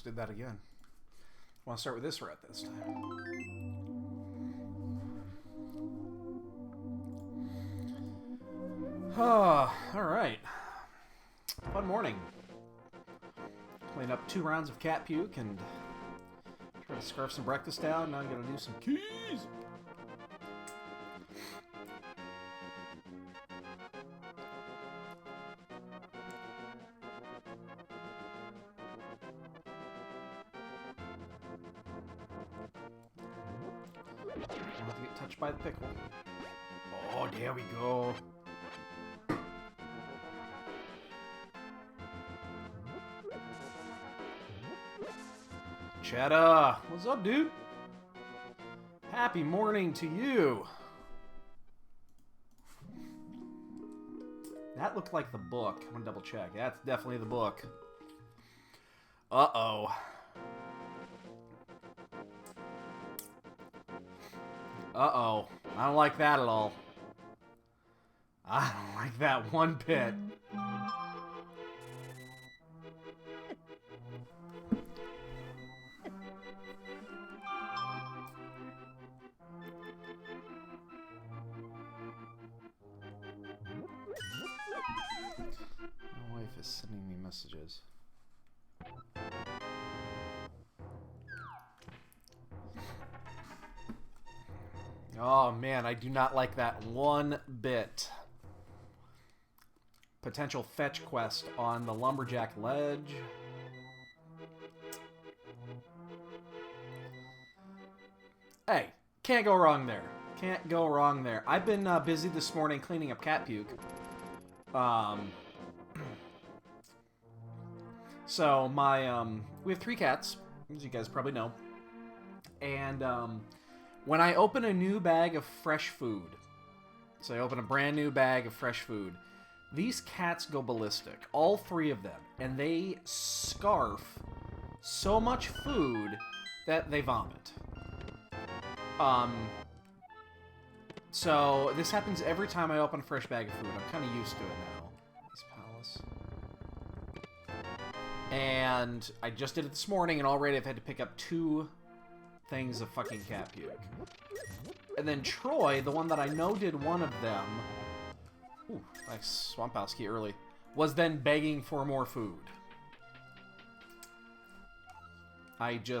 did that again. I want to start with this route this time. Oh, alright. Fun morning. Clean up 2 rounds of cat puke and try to scarf some breakfast down. Now I'm going to do some keys. Not to get touched by the pickle. Oh, there we go. Cheddar! What's up, dude? Happy morning to you. That looked like the book. I'm gonna double check. That's definitely the book. Uh-oh. Uh-oh. I don't like that at all. I don't like that one bit. My wife is sending me messages. Oh man, I do not like that one bit. Potential fetch quest on the Lumberjack Ledge. Hey, can't go wrong there. Can't go wrong there. I've been busy this morning cleaning up cat puke. So my we have 3 cats, as you guys probably know, and when I open a new bag of fresh food, so I open a brand new bag of fresh food, these cats go ballistic, all 3 of them, and they scarf so much food that they vomit. So this happens every time I open a fresh bag of food. I'm kind of used to it now. This palace. And I just did it this morning, and already I've had to pick up 2 things of fucking cat puke. And then Troy, the one that I know did one of them, ooh, nice Swampowski early, was then begging for more food.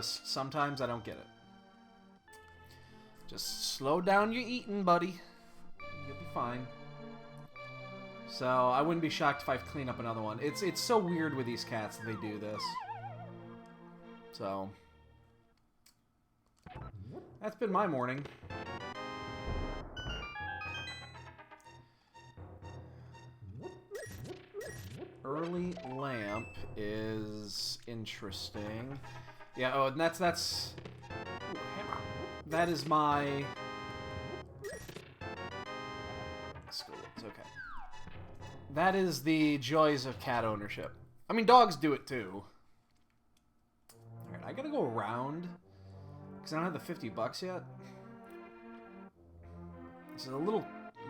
Sometimes I don't get it. Just slow down your eating, buddy. You'll be fine. So, I wouldn't be shocked if I clean up another one. It's so weird with these cats that they do this. So, that's been my morning. Early lamp is interesting. Yeah, oh, and that's ooh, hammer. That is my schools, okay. That is the joys of cat ownership. I mean, dogs do it too. Alright, I gotta go around because I don't have the 50 bucks yet. This is a little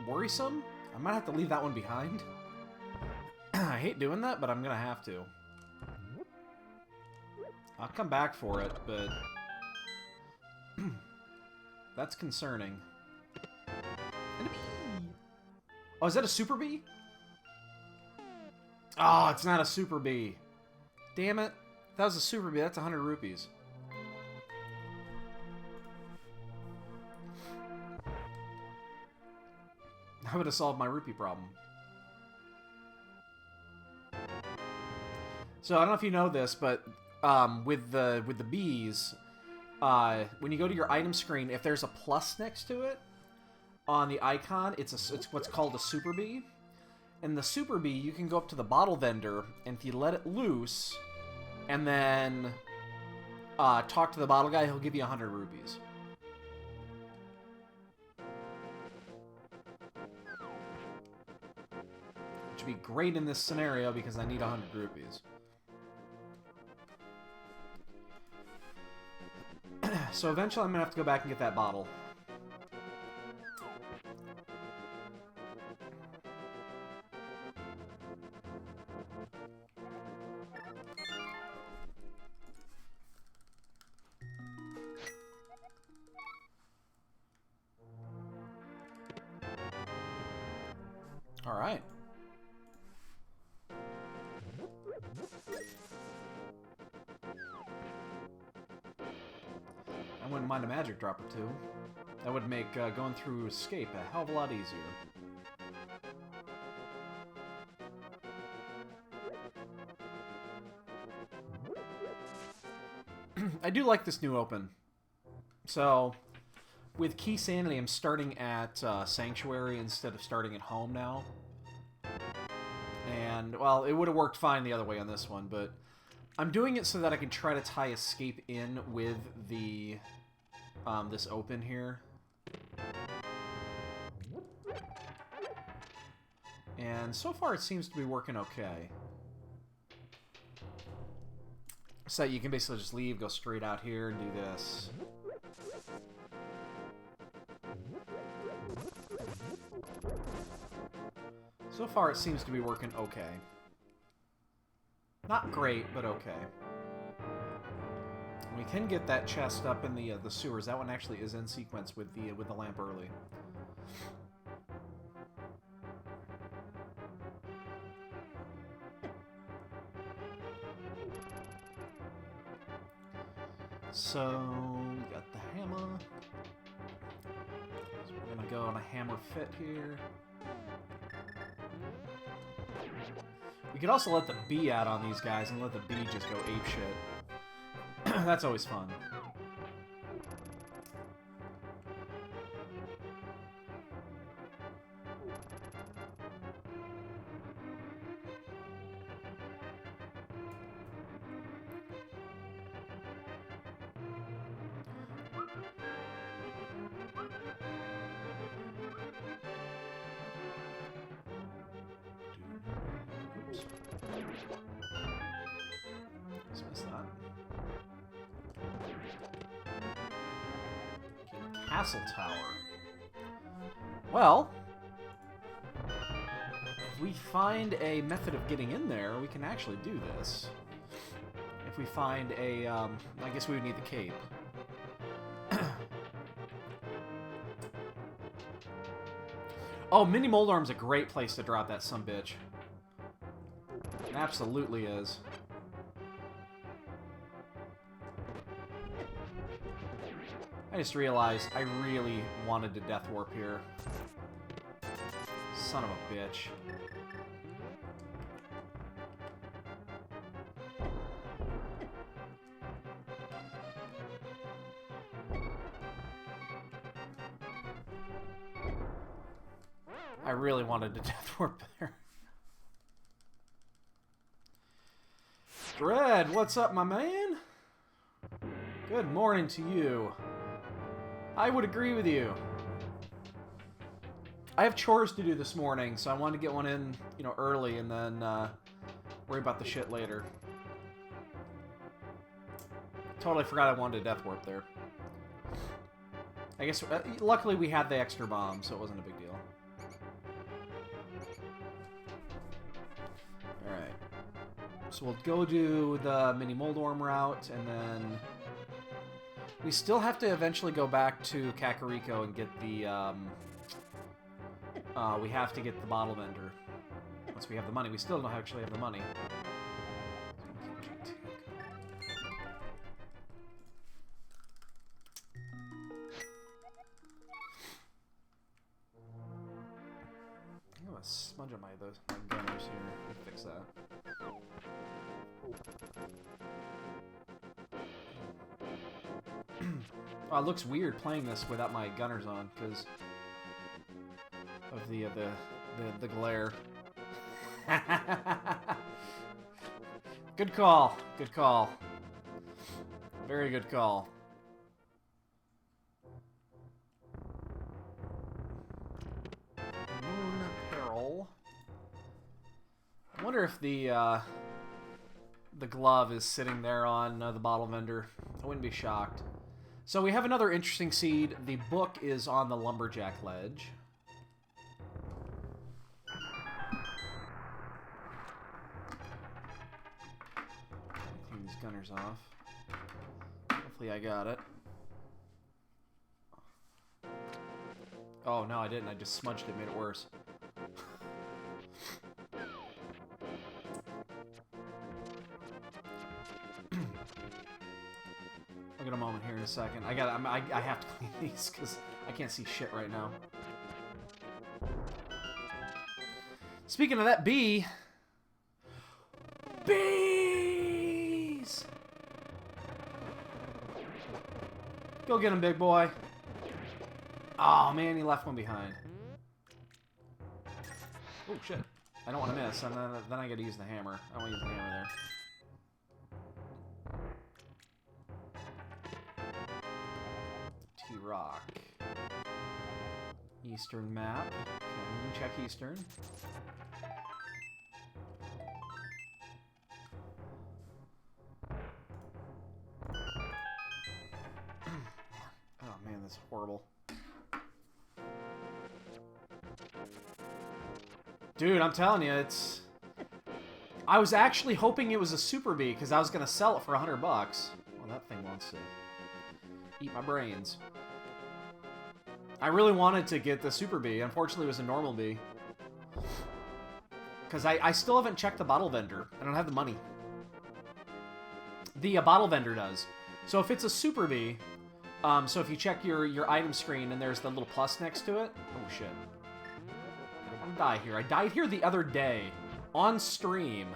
worrisome. I might have to leave that one behind. I hate doing that, but I'm gonna have to. I'll come back for it, but that's concerning. And a bee! Oh, is that a super bee? Oh, it's not a super bee. Damn it. If that was a super bee, that's 100 rupees. That would have solved my rupee problem. So I don't know if you know this, but with the bees, when you go to your item screen, if there's a plus next to it on the icon, it's what's called a super bee. And the super bee, you can go up to the bottle vendor, and if you let it loose, and then talk to the bottle guy, he'll give you 100 rupees. Which would be great in this scenario because I need 100 rupees. So eventually I'm going to have to go back and get that bottle. Alright. I wouldn't mind a magic drop or two. That would make going through escape a hell of a lot easier. I do like this new open. So, with Keysanity, I'm starting at Sanctuary instead of starting at home now. And, well, it would have worked fine the other way on this one, but I'm doing it so that I can try to tie escape in with the this open here. And so far it seems to be working okay. So you can basically just leave, go straight out here, and do this. So far it seems to be working okay. Not great, but okay. We can get that chest up in the sewers. That one actually is in sequence with the lamp early. So we got the hammer. So we're gonna go on a hammer fit here. We could also let the bee out on these guys and let the bee just go apeshit. That's always fun. Dismiss that. Castle Tower. Well, if we find a method of getting in there, we can actually do this. If we find a, I guess we would need the cape. Oh, Mini Moldarm's a great place to drop that sumbitch. It absolutely is. I just realized I really wanted to Death Warp here. Son of a bitch. I really wanted to Death Warp there. Dread, what's up, my man? Good morning to you. I would agree with you. I have chores to do this morning, so I wanted to get one in, you know, early and then worry about the shit later. Totally forgot I wanted to Death Warp there. I guess, luckily we had the extra bomb, so it wasn't a big deal. Alright. So we'll go do the Mini Moldorm route, and then we still have to eventually go back to Kakariko and get the, we have to get the bottle vendor. Once we have the money. We still don't actually have the money. I'm gonna smudge on my gunners here. Let me fix that. Oh, it looks weird playing this without my gunners on because of the glare. Good call. Good call. Very good call. Moon Apparel. I wonder if the glove is sitting there on the bottle vendor. I wouldn't be shocked. So we have another interesting seed. The book is on the lumberjack ledge. Clean these gunners off. Hopefully I got it. Oh no, I didn't. I just smudged it, made it worse. in a second. I have to clean these because I can't see shit right now. Speaking of that bee... Bees! Go get him, big boy. Oh, man, he left one behind. Oh, shit. I don't want to miss, and then I gotta use the hammer. I want to use the hammer there. T-Rock. Eastern map. Okay, check Eastern. Oh man, that's horrible. Dude, I'm telling you, it's... I was actually hoping it was a Super Bee, because I was going to sell it for $100. Well, that thing wants to eat my brains. I really wanted to get the Super Bee. Unfortunately, it was a normal bee. Because I still haven't checked the bottle vendor. I don't have the money. The bottle vendor does. So if it's a Super Bee, so if you check your item screen and there's the little plus next to it... Oh, shit. Die here. I died here the other day on stream.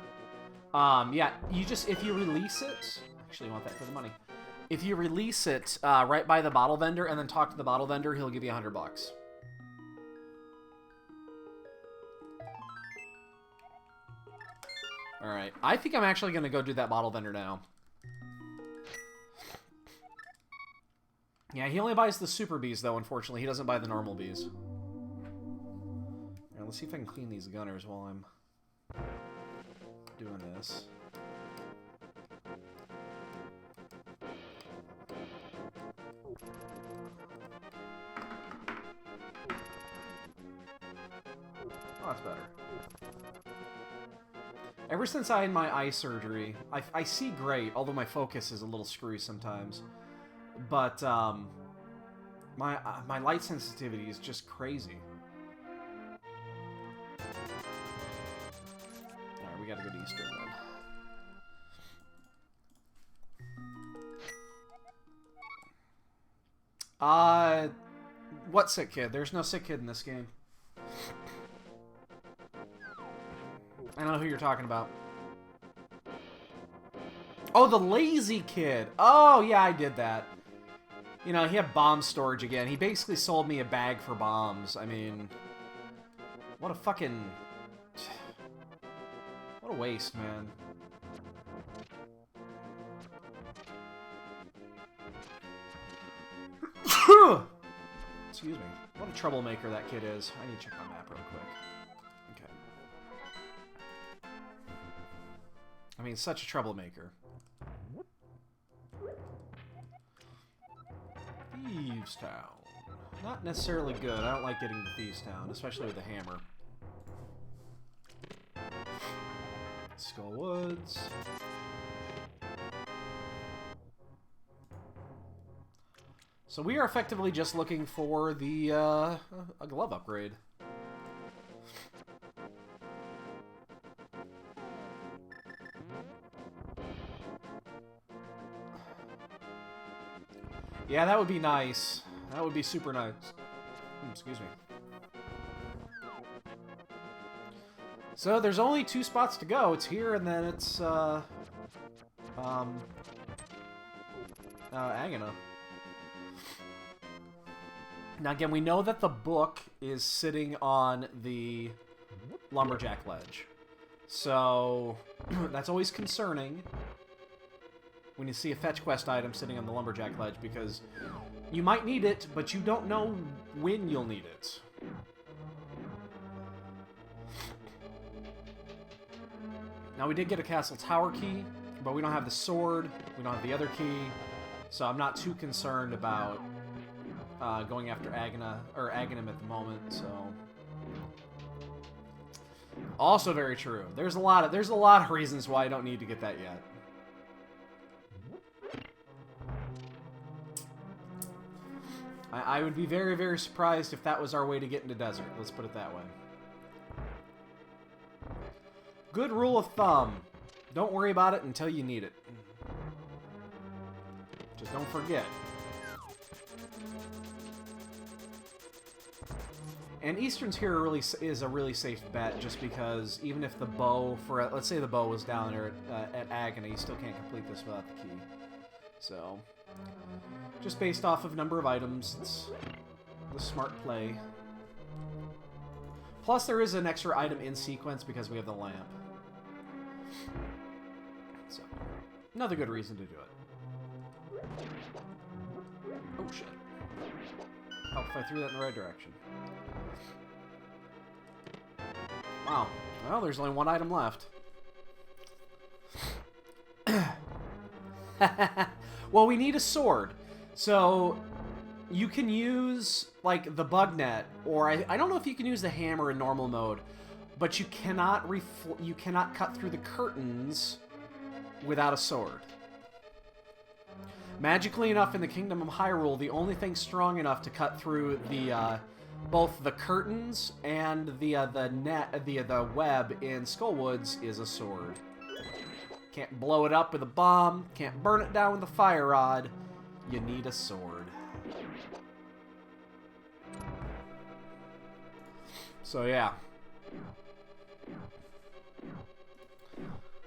Yeah, you just, if you release it, actually I want that for the money. If you release it right by the bottle vendor and then talk to the bottle vendor, he'll give you $100. All right, I think I'm actually gonna go do that bottle vendor now. Yeah, he only buys the super bees though. Unfortunately, he doesn't buy the normal bees. Let's see if I can clean these gunners while I'm doing this. Oh, that's better. Ever since I had my eye surgery, I see great, although my focus is a little screwy sometimes. But my light sensitivity is just crazy. We gotta go to Eastern then. What sick kid? There's no sick kid in this game. I don't know who you're talking about. Oh, the lazy kid. Oh, yeah, I did that. You know, he had bomb storage again. He basically sold me a bag for bombs. I mean, what a fucking... What a waste, man. Excuse me. What a troublemaker that kid is. I need to check my map real quick. Okay. I mean, such a troublemaker. Thieves Town. Not necessarily good. I don't like getting to Thieves Town, especially with the hammer. Skull Woods. So we are effectively just looking for the a glove upgrade. Yeah, that would be nice. That would be super nice. Excuse me. So there's only 2 spots to go. It's here, and then it's Agana. Now again, we know that the book is sitting on the lumberjack ledge, so that's always concerning when you see a fetch quest item sitting on the lumberjack ledge, because you might need it, but you don't know when you'll need it. Now, we did get a castle tower key, but we don't have the sword, we don't have the other key, so I'm not too concerned about going after Aghanim at the moment, so... Also very true. There's a lot of reasons why I don't need to get that yet. I would be very, very surprised if that was our way to get into desert. Let's put it that way. Good rule of thumb. Don't worry about it until you need it. Just don't forget. And Eastern's here is a really safe bet, just because even if the bow, let's say the bow was down there at Agony, you still can't complete this without the key. So, just based off of number of items, it's the smart play. Plus, there is an extra item in sequence because we have the lamp. So, another good reason to do it. Oh, shit. Oh, if I threw that in the right direction. Wow. Well, there's only one item left. Well, we need a sword. So, you can use, like, the bug net, or I don't know if you can use the hammer in normal mode, but you cannot cut through the curtains without a sword. Magically enough, in the Kingdom of Hyrule, the only thing strong enough to cut through the both the curtains and the web in Skullwoods is a sword. Can't blow it up with a bomb. Can't burn it down with a fire rod. You need a sword. So yeah.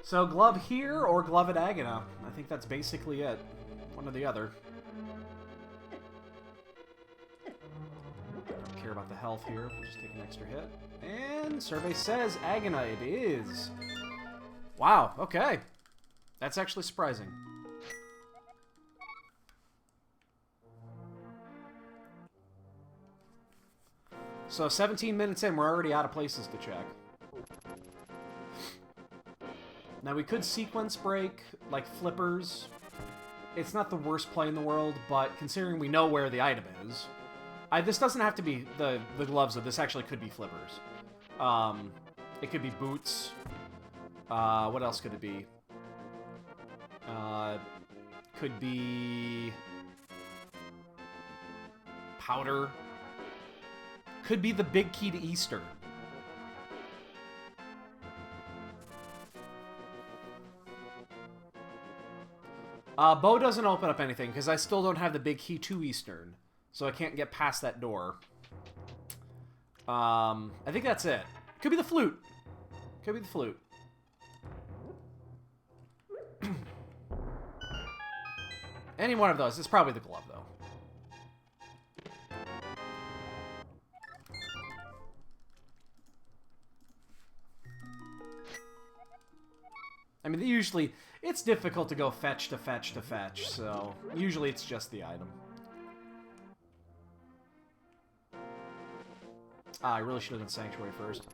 So glove here or glove at Agana. I think that's basically it. One or the other. Don't care about the health here. We'll just take an extra hit. And survey says Agana it is. Wow, okay. That's actually surprising. So 17 minutes in, we're already out of places to check. Now we could sequence break, like flippers. It's not the worst play in the world, but considering we know where the item is... this doesn't have to be the gloves, though. This actually could be flippers. It could be boots. What else could it be? Could be... powder. Could be the big key to Easter. Bow doesn't open up anything, because I still don't have the big key to Eastern. So I can't get past that door. I think that's it. Could be the flute. Could be the flute. Any one of those. It's probably the glove, though. I mean, usually, it's difficult to go fetch to fetch to fetch, so usually it's just the item. I really should have done Sanctuary first.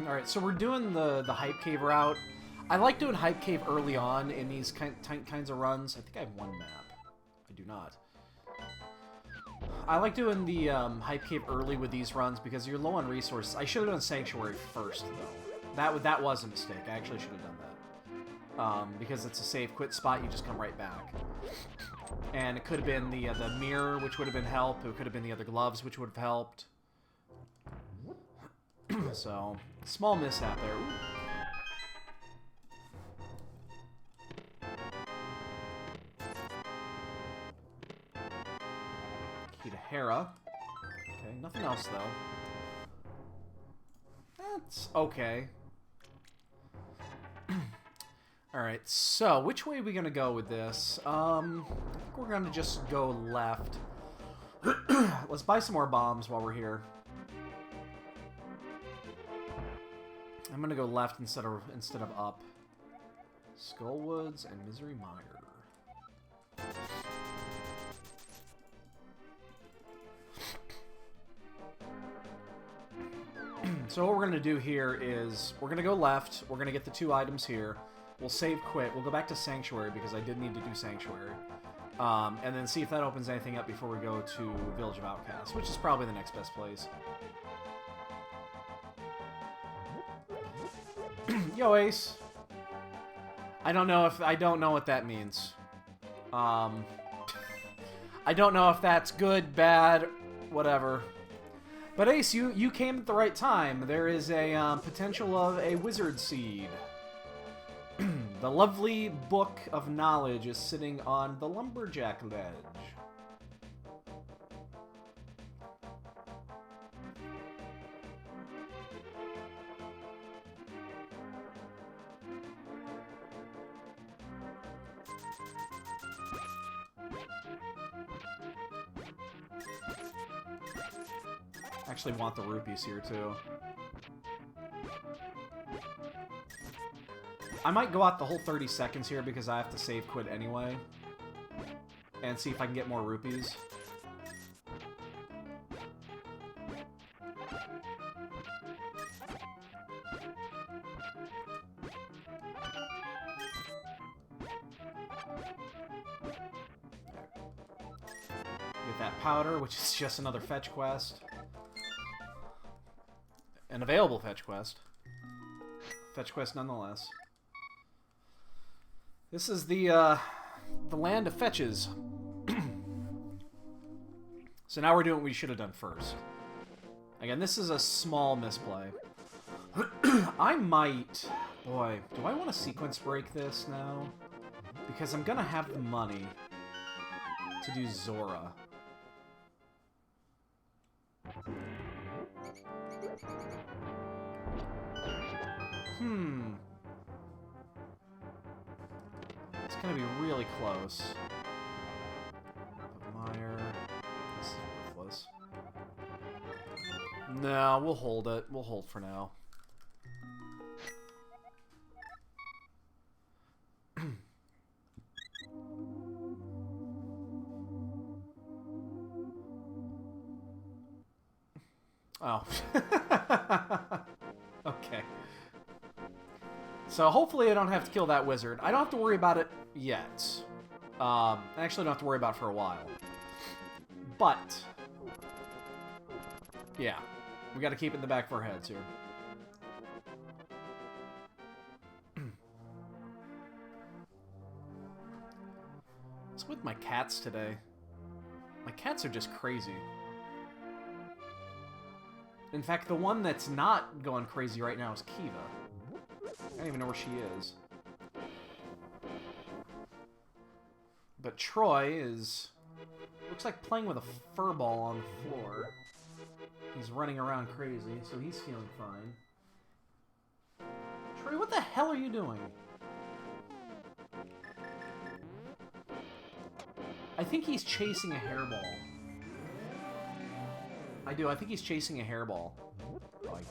Alright, so we're doing the Hype Cave route. I like doing Hype Cave early on in these kinds of runs. I think I have one map. I do not. I like doing the Hype Cave early with these runs because you're low on resources. I should have done Sanctuary first, though. That was a mistake. I actually should have done that. Because it's a save quit spot, you just come right back. And it could have been the mirror, which would have been help. It could have been the other gloves, which would have helped. So, small mishap there. Ooh. Key to Hera. Okay, nothing else, though. That's okay. Alright, so, which way are we going to go with this? I think we're going to just go left. Let's buy some more bombs while we're here. I'm going to go left instead of up. Skullwoods and Misery Mire. So what we're going to do here is we're going to go left. We're going to get the 2 items here. We'll save quit. We'll go back to Sanctuary because I did need to do Sanctuary. And then see if that opens anything up before we go to Village of Outcasts, which is probably the next best place. Yo, Ace. I don't know what that means. I don't know if that's good, bad, whatever. But Ace, you came at the right time. There is a potential of a wizard seed. The lovely book of knowledge is sitting on the lumberjack ledge. Actually want the rupees here too. I might go out the whole 30 seconds here because I have to save quit anyway. And see if I can get more rupees. Get that powder, which is just another fetch quest. An available fetch quest. Fetch quest nonetheless. This is the land of fetches. So now we're doing what we should have done first. Again, this is a small misplay. I might... Boy, do I want to sequence break this now? Because I'm gonna have the money to do Zora. It's gonna be really close. Meyer. This is worthless. No, we'll hold it. We'll hold for now. Oh. Okay. So hopefully I don't have to kill that wizard. I don't have to worry about it yet. I actually don't have to worry about it for a while. But, yeah. We gotta keep it in the back of our heads here. What's with my cats today? My cats are just crazy. In fact, the one that's not going crazy right now is Kiva. I don't even know where she is. But Troy is... looks like playing with a fur ball on the floor. He's running around crazy, so he's feeling fine. Troy, what the hell are you doing? I think he's chasing a hairball. I do. I think he's chasing a hairball. Oh, let me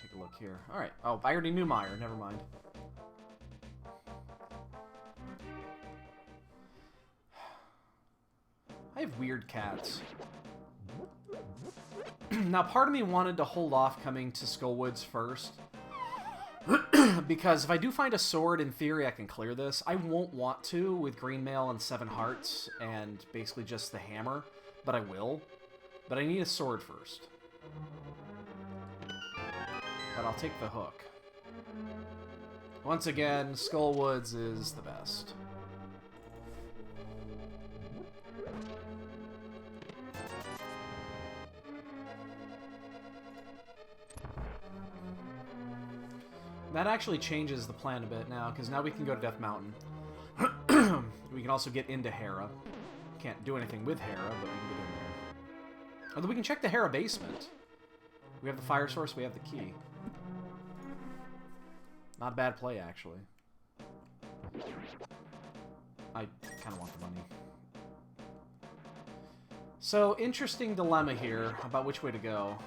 take a look here. Alright. Oh, I already knew Meyer. Never mind. I have weird cats. Now, part of me wanted to hold off coming to Skullwoods first. Because if I do find a sword, in theory, I can clear this. I won't want to with Green Mail and 7 Hearts and basically just the hammer. But I will. But I need a sword first. But I'll take the hook. Once again, Skullwoods is the best. That actually changes the plan a bit now, because now we can go to Death Mountain. We can also get into Hera. Can't do anything with Hera, but we can get in there. Although we can check the Hera basement. We have the fire source, we have the key. Not a bad play, actually. I kind of want the money. So, interesting dilemma here about which way to go.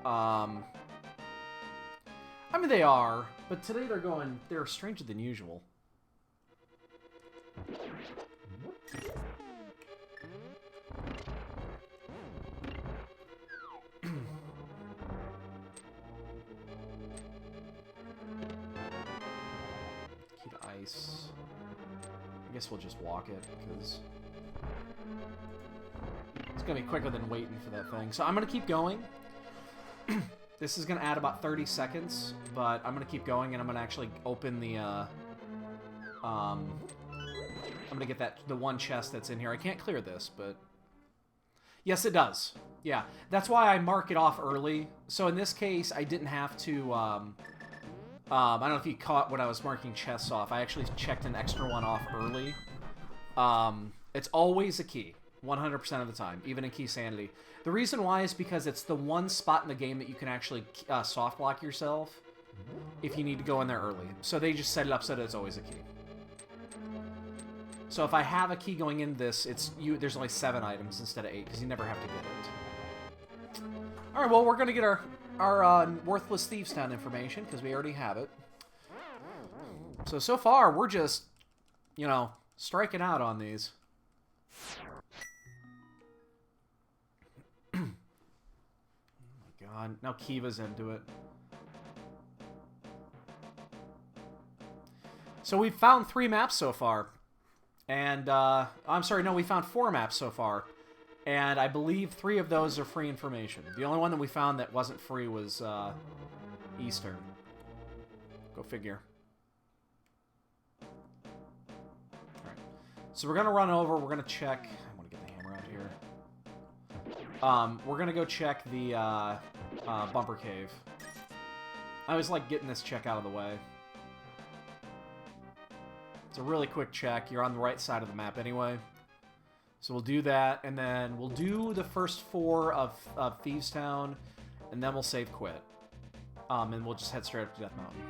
I mean, they are, but today they're stranger than usual. Key to ice. I guess we'll just walk it, because it's going to be quicker than waiting for that thing. So I'm going to keep going. This is going to add about 30 seconds, but I'm going to keep going, and I'm going to actually open the, I'm going to get the one chest that's in here. I can't clear this, but... Yes, it does. Yeah, that's why I mark it off early. So in this case, I didn't have to... I don't know if you caught when I was marking chests off. I actually checked an extra one off early. It's always a key, 100% of the time, even in Keysanity. The reason why is because it's the one spot in the game that you can actually soft lock yourself if you need to go in there early. So they just set it up so that it's always a key. So if I have a key going in this, there's only 7 items instead of 8 because you never have to get it. All right, well, we're going to get our Worthless Thieves Town information because we already have it. So far, we're just, you know, striking out on these. Oh my god, now Kiva's into it. So we've found 3 maps so far. And, I'm sorry, no, we found 4 maps so far. And I believe 3 of those are free information. The only one that we found that wasn't free was, Eastern. Go figure. Alright. So we're gonna run over, we're gonna check... I want to get the hammer out here. We're gonna go check the, Bumper Cave. I always like getting this check out of the way. It's a really quick check. You're on the right side of the map anyway. So we'll do that, and then we'll do the first 4 of Thieves Town, and then we'll save quit. And we'll just head straight up to Death Mountain.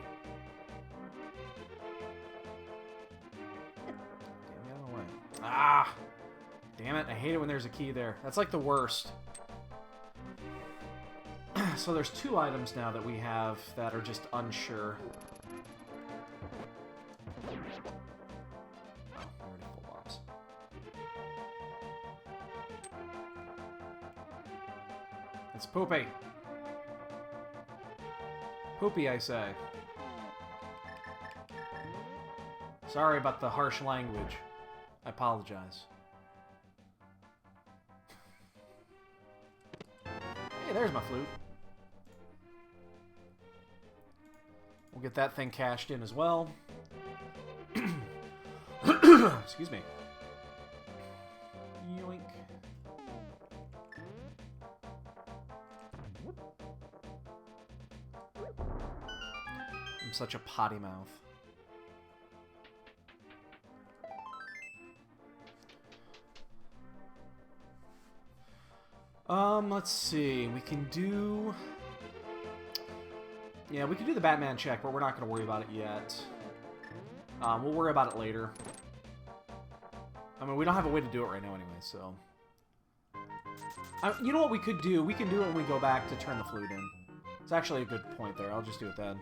Damn, get out of the way. Ah! Damn it, I hate it when there's a key there. That's like the worst. So there's 2 items now that we have that are just unsure. It's Poopy. Poopy, I say. Sorry about the harsh language. I apologize. Hey, there's my flute. We'll get that thing cashed in as well. Excuse me. Yoink. I'm such a potty mouth. Let's see. We can do... Yeah, we can do the Batman check, but we're not going to worry about it yet. We'll worry about it later. I mean, we don't have a way to do it right now anyway, so... you know what we could do? We can do it when we go back to turn the flute in. It's actually a good point there. I'll just do it then.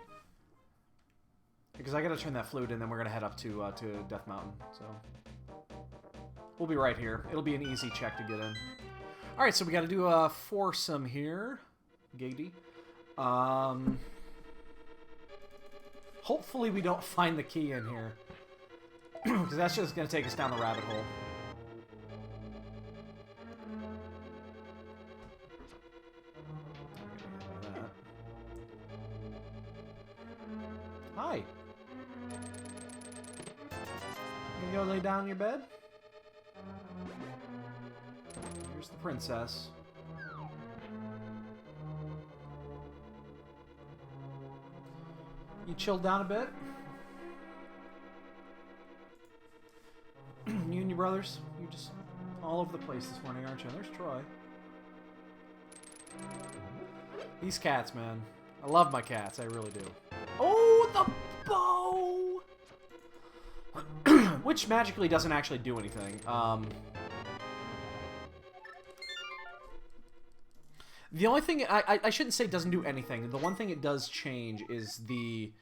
Because I gotta turn that flute in, then we're gonna head up to Death Mountain, so... We'll be right here. It'll be an easy check to get in. Alright, so we gotta do a foursome here. Gady. Hopefully we don't find the key in here. Because that's just gonna take us down the rabbit hole. Hi. You gonna go lay down in your bed? Here's the princess. You chilled down a bit? You and your brothers? You just all over the place this morning, aren't you? There's Troy. These cats, man. I love my cats, I really do. Oh, the bow! Which magically doesn't actually do anything. The only thing... I shouldn't say it doesn't do anything. The one thing it does change is the...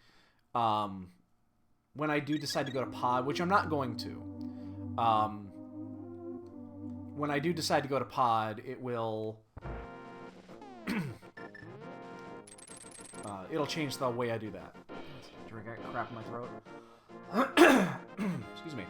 when I do decide to go to pod, which I'm not going to. When I do decide to go to pod, it will... it'll change the way I do that. Drink that crap in my throat. Excuse me.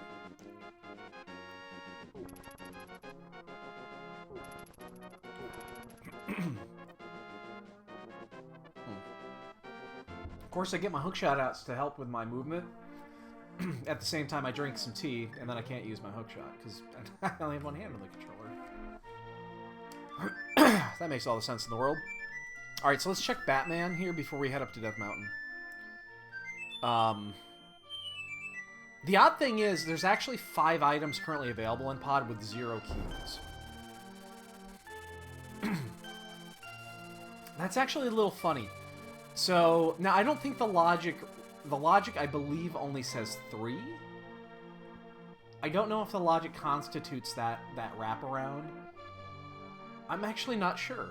Of course, I get my hookshot outs to help with my movement. At the same time, I drink some tea, and then I can't use my hookshot, because I only have one hand on the controller. That makes all the sense in the world. Alright, so let's check Batman here before we head up to Death Mountain. The odd thing is, there's actually 5 items currently available in Pod with 0 keys. That's actually a little funny. So, now I don't think the logic, I believe, only says 3. I don't know if the logic constitutes that wraparound. I'm actually not sure.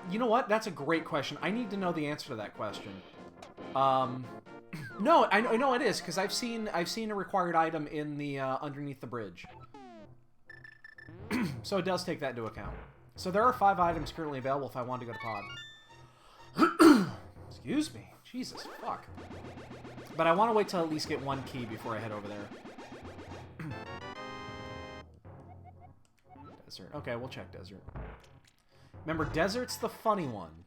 You know what? That's a great question. I need to know the answer to that question. No, I know it is, because I've seen a required item in the underneath the bridge. So it does take that into account. So there are 5 items currently available if I want to go to Pod. Excuse me. Jesus, fuck. But I want to wait till at least get 1 key before I head over there. Desert. Okay, we'll check Desert. Remember, Desert's the funny one.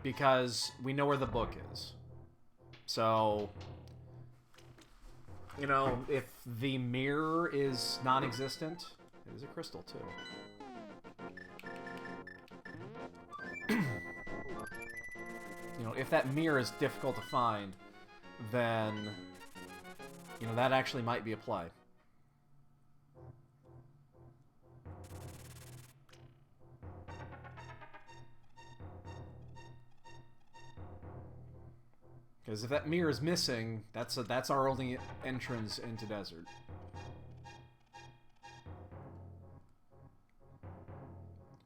Because we know where the book is. So, you know, if the mirror is non-existent, it is a crystal, too. You know, if that mirror is difficult to find, then, you know, that actually might be a play. Because if that mirror is missing, that's our only entrance into Desert.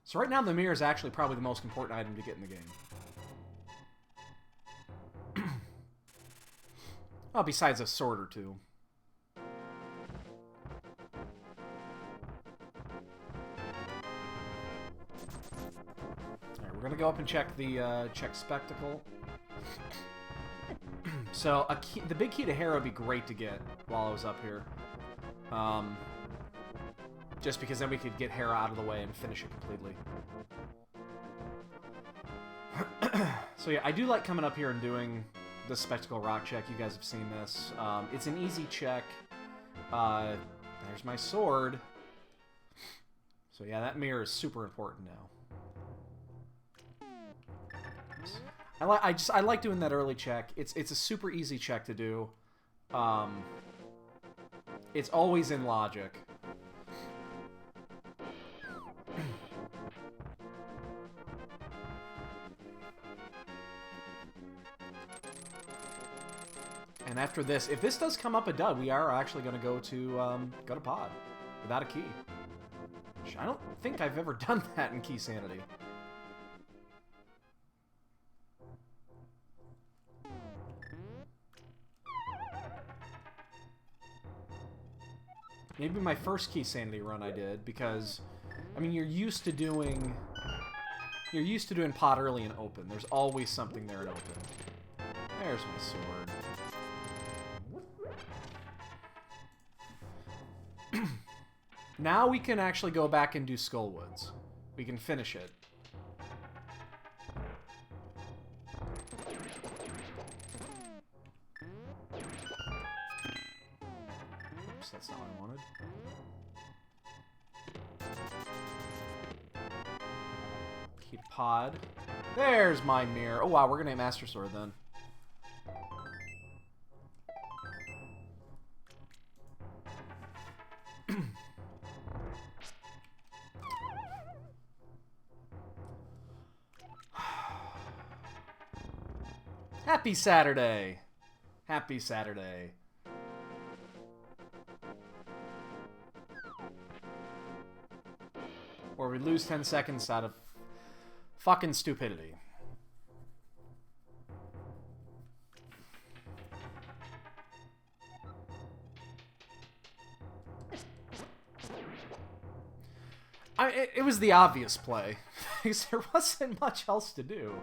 So right now the mirror is actually probably the most important item to get in the game. Well, besides a sword or two. Alright, we're gonna go up and check the check spectacle. So the big key to Hera would be great to get while I was up here. Just because then we could get Hera out of the way and finish it completely. So yeah, I do like coming up here and doing the Spectacle Rock check. You guys have seen this. It's an easy check. There's my sword. So yeah, that mirror is super important now. I like doing that early check. It's a super easy check to do. It's always in logic. And after this, if this does come up a dud, we are actually going to go to Pod without a key. Which I don't think I've ever done that in Keysanity. Maybe my first Keysanity run I did, because I mean you're used to doing Pod early and open. There's always something there in open. There's my sword. Now we can actually go back and do Skullwoods. We can finish it. Oops, that's not what I wanted. Keep Pod. There's my mirror. Oh wow, we're gonna get Master Sword then. Happy Saturday! Happy Saturday. Or we lose 10 seconds out of fucking stupidity. It was the obvious play, because there wasn't much else to do.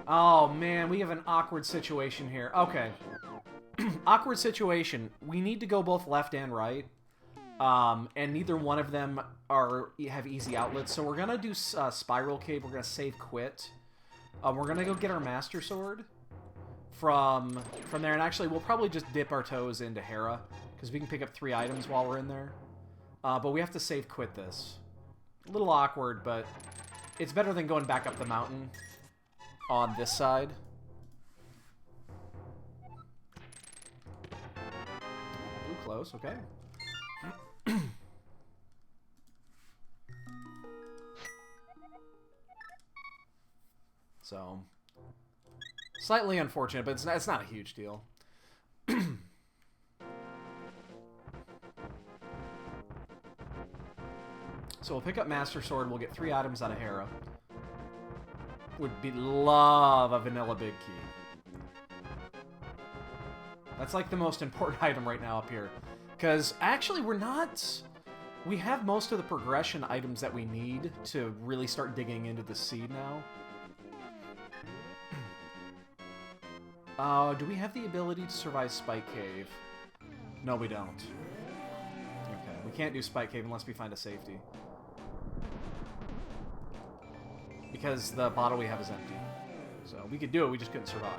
Oh, man, we have an awkward situation here. Okay. Awkward situation. We need to go both left and right. And neither one of them have easy outlets. So we're going to do Spiral Cave. We're going to save quit. We're going to go get our Master Sword from there. And actually, we'll probably just dip our toes into Hera, because we can pick up 3 items while we're in there. But we have to save quit this. A little awkward, but it's better than going back up the mountain on this side. Ooh, close, okay. So, slightly unfortunate, but it's not a huge deal. So we'll pick up Master Sword. We'll get 3 items out of Hera. Love a vanilla big key. That's like the most important item right now up here. Because actually we have most of the progression items that we need to really start digging into the seed now. Do we have the ability to survive Spike Cave? No, we don't. Okay, we can't do Spike Cave unless we find a safety. Because the bottle we have is empty. So we could do it, we just couldn't survive.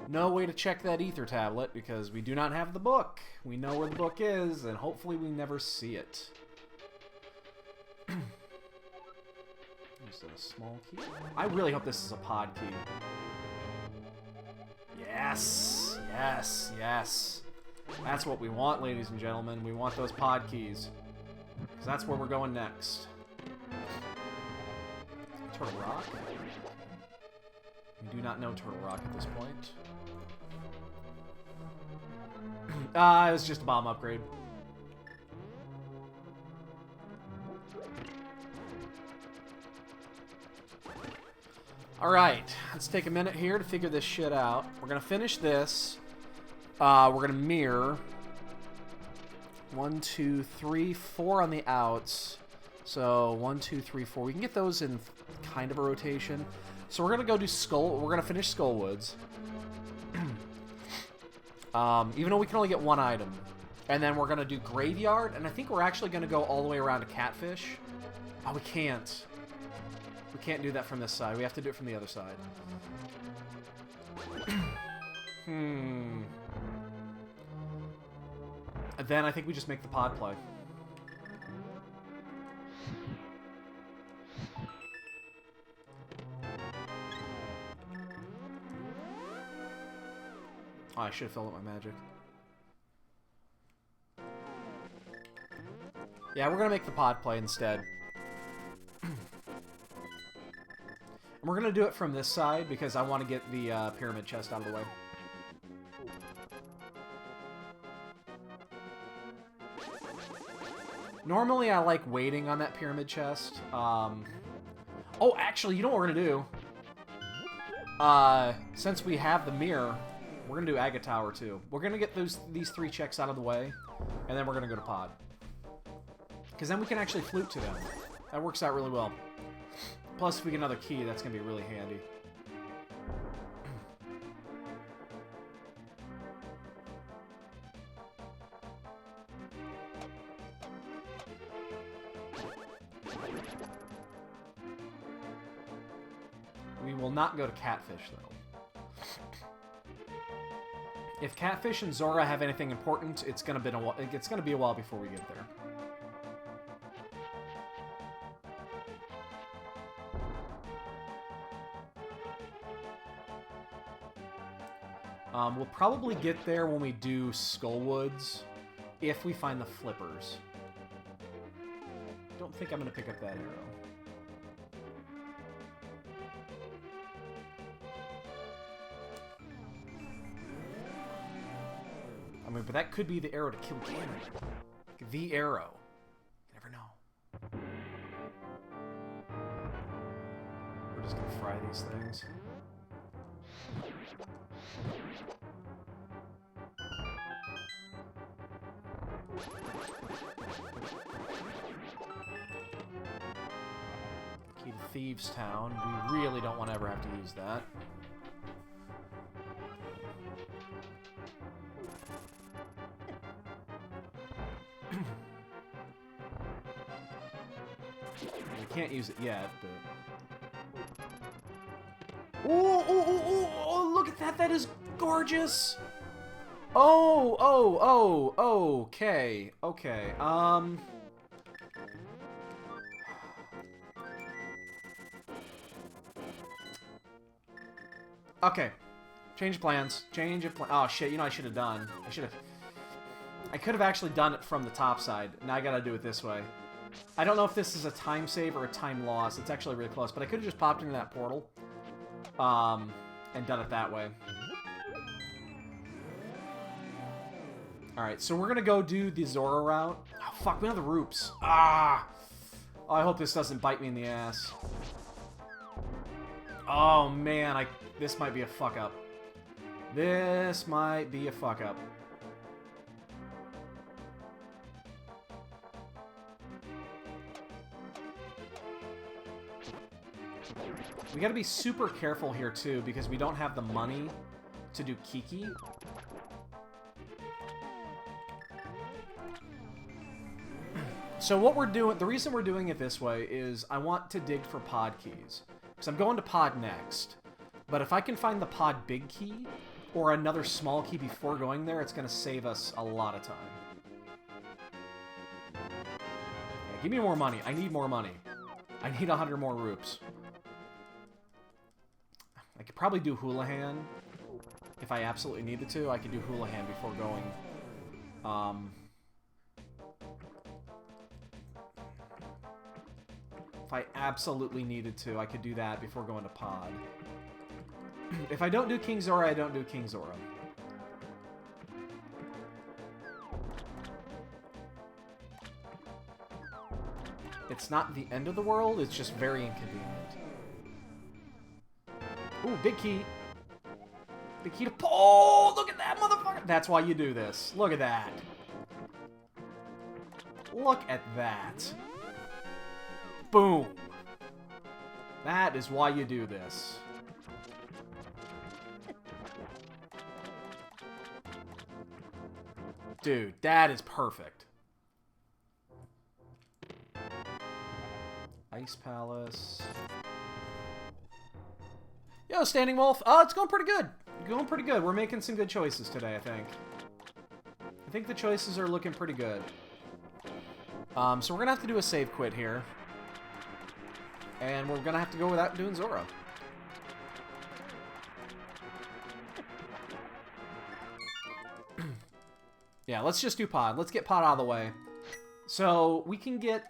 No way to check that ether tablet because we do not have the book. We know where the book is, and hopefully we never see it. There's a small key. I really hope this is a pod key. Yes! Yes! Yes! That's what we want, ladies and gentlemen. We want those pod keys. Because that's where we're going next. Turtle Rock? We do not know Turtle Rock at this point. It was just a bomb upgrade. Alright, let's take a minute here to figure this shit out. We're going to finish this. We're going to mirror. 1, 2, 3, 4 on the outs. So 1, 2, 3, 4. We can get those in kind of a rotation. So we're going to go do Skull. We're going to finish Skullwoods. Even though we can only get 1 item. And then we're going to do Graveyard. And I think we're actually going to go all the way around to Catfish. Oh, we can't. We can't do that from this side. We have to do it from the other side. And then I think we just make the pod play. Oh, I should have filled up my magic. Yeah, we're going to make the pod play instead. And we're going to do it from this side because I want to get the pyramid chest out of the way. Normally, I like waiting on that pyramid chest. Oh, actually, you know what we're going to do? Since we have the mirror, we're going to do Agate Tower, too. We're going to get these 3 checks out of the way, and then we're going to go to pod. Because then we can actually flute to them. That works out really well. Plus, if we get another key, that's going to be really handy. We will not go to Catfish, though. If Catfish and Zora have anything important, it's going to be a while before we get there. We'll probably get there when we do Skullwoods, if we find the flippers. Don't think I'm going to pick up that arrow. I mean, but that could be the arrow to kill Ganon. Like, the arrow. You never know. We're just going to fry these things. Key to Thieves' Town. We really don't want to ever have to use that. We can't use it yet, but... Oh, look at that. That is gorgeous. Oh, okay. Okay. Okay. Change plans. Change of plan. Oh, shit. You know what I should have done? I could have actually done it from the top side. Now I gotta do it this way. I don't know if this is a time save or a time loss. It's actually really close, but I could have just popped into that portal. And done it that way. Alright, so we're gonna go do the Zora route. Oh, fuck, we have the Roops. Ah! Oh, I hope this doesn't bite me in the ass. Oh, man, this might be a fuck-up. This might be a fuck-up. We gotta be super careful here, too, because we don't have the money to do Kiki. So what we're doing, the reason we're doing it this way is I want to dig for pod keys. Because I'm going to pod next. But if I can find the pod big key, or another small key before going there, it's going to save us a lot of time. Yeah, give me more money. I need more money. I need 100 more Roops. I could probably do Houlihan. If I absolutely needed to, I could do Houlihan before going. If I absolutely needed to, I could do that before going to pod. If I don't do King Zora, I don't do King Zora. It's not the end of the world, it's just very inconvenient. Ooh, big key. Big key to... Oh, look at that, motherfucker! That's why you do this. Look at that. Look at that. Boom. That is why you do this. Dude, that is perfect. Ice Palace. Yo, Standing Wolf. Oh, it's going pretty good. Going pretty good. We're making some good choices today, I think. I think the choices are looking pretty good. So we're going to have to do a save quit here. And we're going to have to go without doing Zora. Yeah, let's just do pod. Let's get pod out of the way. So we can get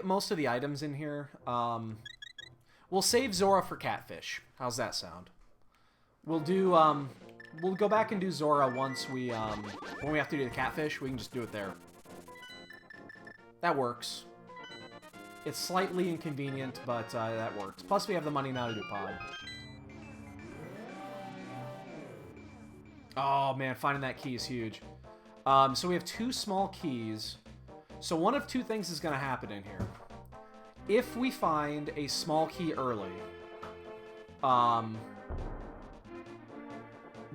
most of the items in here. We'll save Zora for Catfish. How's that sound? We'll do we'll go back and do Zora once we when we have to do the Catfish. We can just do it there. That works. It's slightly inconvenient, but that works. Plus, we have the money now to do pod. Oh, man, finding that key is huge. So we have 2 small keys. So one of 2 things is going to happen in here. If we find a small key early,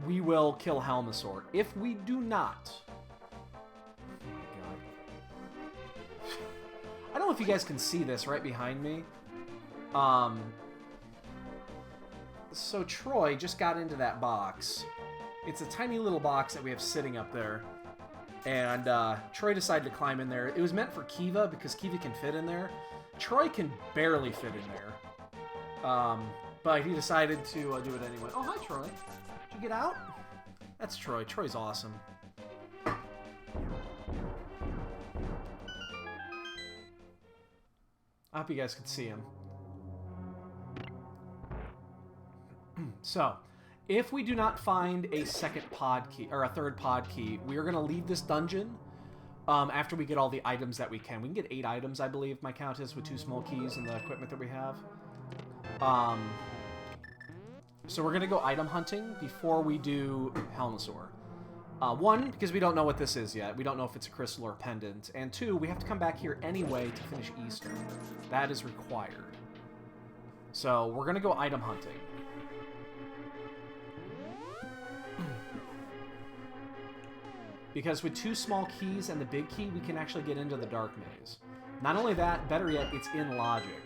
we will kill Helmasaur. If we do not... I don't know if you guys can see this right behind me. So Troy just got into that box. It's a tiny little box that we have sitting up there. And Troy decided to climb in there. It was meant for Kiva because Kiva can fit in there. Troy can barely fit in there. But he decided to do it anyway. Oh, hi, Troy. Did you get out? That's Troy. Troy's awesome. I hope you guys can see him. So, if we do not find a second pod key, or a third pod key, we are going to leave this dungeon after we get all the items that we can. We can get 8 items, I believe, my count is, with 2 small keys and the equipment that we have. So we're going to go item hunting before we do Helmasaur. 1, because we don't know what this is yet. We don't know if it's a crystal or a pendant. And 2, we have to come back here anyway to finish Eastern. That is required. So we're going to go item hunting. Because with 2 small keys and the big key, we can actually get into the Dark Maze. Not only that, better yet, it's in logic.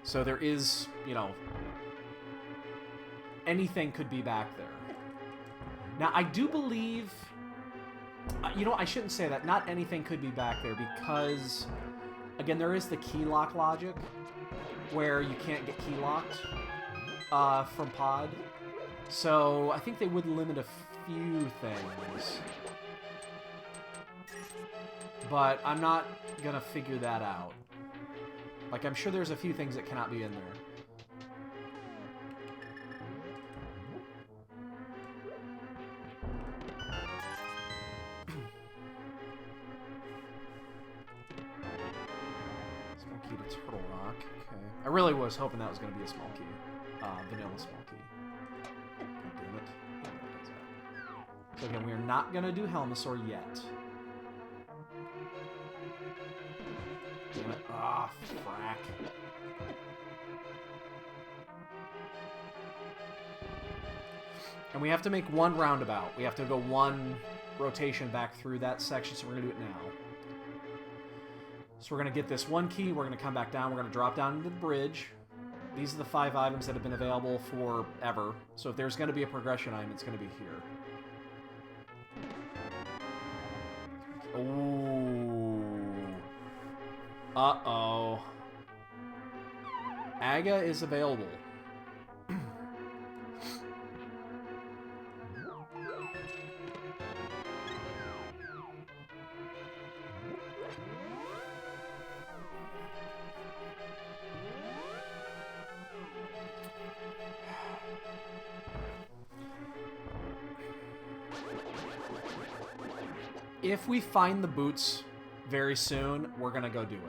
So there is, you know, anything could be back there. Now, I do believe... you know, I shouldn't say that. Not anything could be back there because, again, there is the key lock logic where you can't get key locked from pod. So I think they would limit a few things. But I'm not going to figure that out. Like, I'm sure there's a few things that cannot be in there. Small key to Turtle Rock. Okay. I really was hoping that was going to be a small key. Vanilla small key. God damn it. So again, we are not going to do Helmasaur yet. Damn it. Ah, frack. And we have to make one roundabout. We have to go one rotation back through that section, so we're going to do it now. So we're going to get this one key, we're going to come back down, we're going to drop down into the bridge. These are the 5 items that have been available forever. So if there's going to be a progression item, it's going to be here. Ooh. Uh-oh. Aga is available. If we find the boots very soon, we're gonna go do it.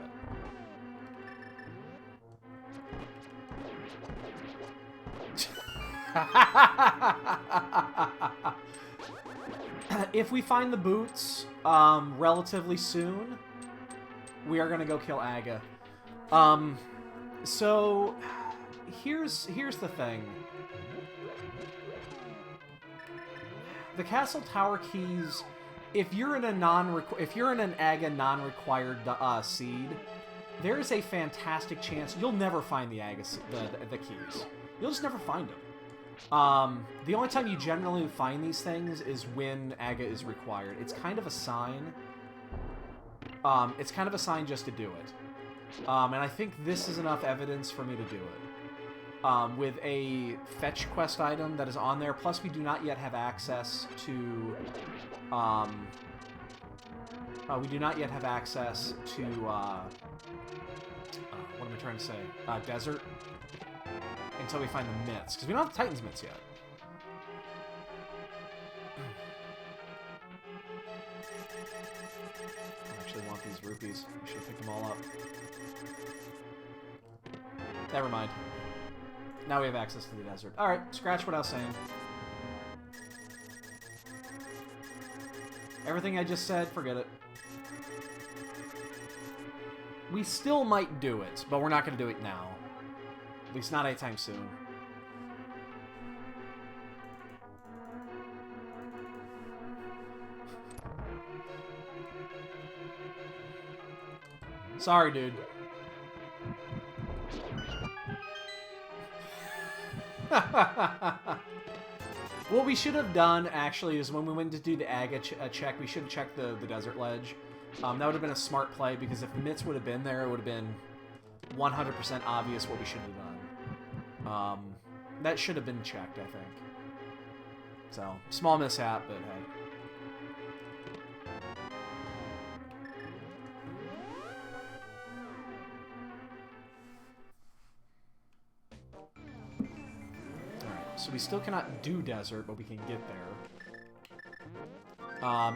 If we find the boots relatively soon, we are gonna go kill Aga. So here's the thing. The castle tower keys. If you're in an Aga non-required seed, there is a fantastic chance you'll never find the Aga the keys. You'll just never find them. The only time you generally find these things is when Aga is required. It's kind of a sign. It's kind of a sign just to do it. And I think this is enough evidence for me to do it. With a fetch quest item that is on there. Plus, we do not yet have access to... we do not yet have access to... what am I trying to say? Desert. Until we find the myths. Because we don't have the Titan's myths yet. I actually want these rupees. I should have picked them all up. Never mind. Now we have access to the desert. Alright, scratch what I was saying. Everything I just said, forget it. We still might do it, but we're not going to do it now. At least not anytime soon. Sorry, dude. What we should have done, actually, is when we went to do the Aga check, we should have checked the desert ledge. That would have been a smart play, because if the myths would have been there, it would have been 100% obvious what we should have done. That should have been checked, I think. So, small mishap, but hey. So we still cannot do desert, but we can get there.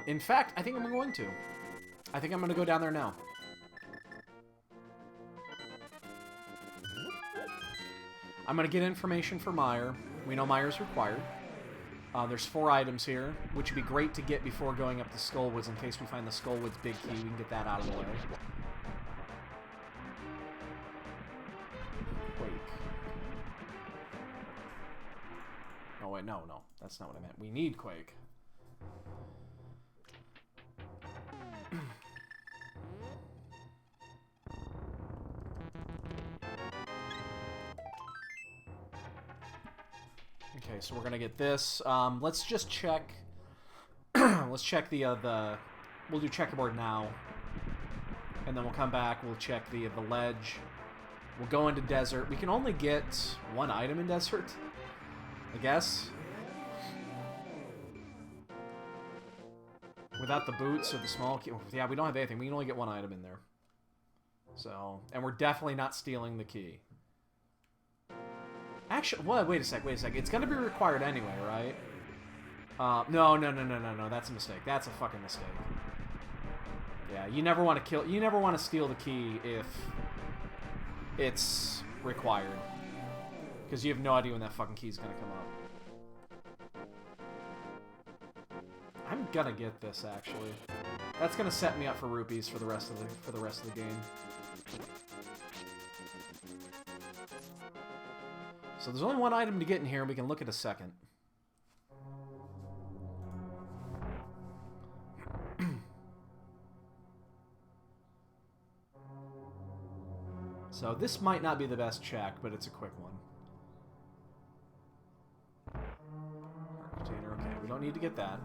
In fact, I think I'm going to. I think I'm going to go down there now. I'm going to get information for Meyer. We know Meyer's required. There's 4 items here, which would be great to get before going up to Skullwoods in case we find the Skullwoods big key. We can get that out of the way. Oh, wait, no. That's not what I meant. We need Quake. Okay, so we're gonna get this. Let's just check. Let's check the. We'll do checkerboard now, and then we'll come back. We'll check the ledge. We'll go into desert. We can only get one item in desert, I guess. Without the boots or the small key. Yeah, we don't have anything. We can only get one item in there. So, and we're definitely not stealing the key. Actually, wait a sec. It's gonna be required anyway, right? No. That's a mistake. That's a fucking mistake. Yeah, you never want to kill. You never want to steal the key if it's required, because you have no idea when that fucking key is gonna come up. I'm gonna get this actually. That's gonna set me up for rupees for the rest of the game. So there's only one item to get in here, and we can look at a second. So this might not be the best check, but it's a quick one. Container, okay, we don't need to get that.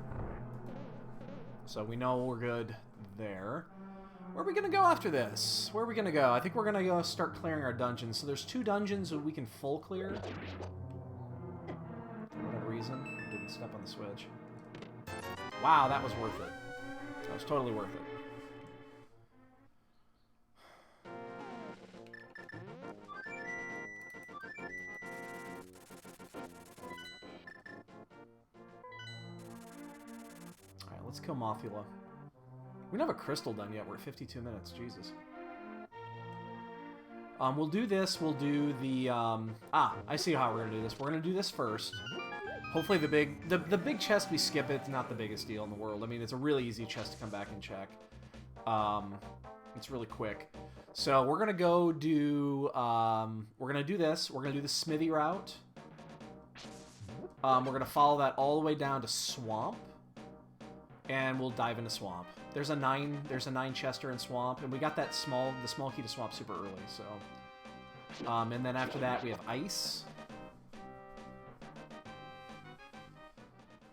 So we know we're good there. Where are we going to go after this? Where are we going to go? I think we're going to go start clearing our dungeons. So there's 2 dungeons that we can full clear. For whatever reason, I didn't step on the switch. Wow, that was worth it. That was totally worth it. Alright, let's kill Mothula. We don't have a crystal done yet. We're at 52 minutes. Jesus. We'll do this. We'll do the... I see how we're going to do this. We're going to do this first. Hopefully the big chest, we skip it. It's not the biggest deal in the world. I mean, it's a really easy chest to come back and check. It's really quick. So we're going to go do... we're going to do this. We're going to do the smithy route. We're going to follow that all the way down to Swamp. And we'll dive into Swamp. There's a 9 chester in Swamp, and we got the small key to Swamp super early, so. And then after that we have Ice.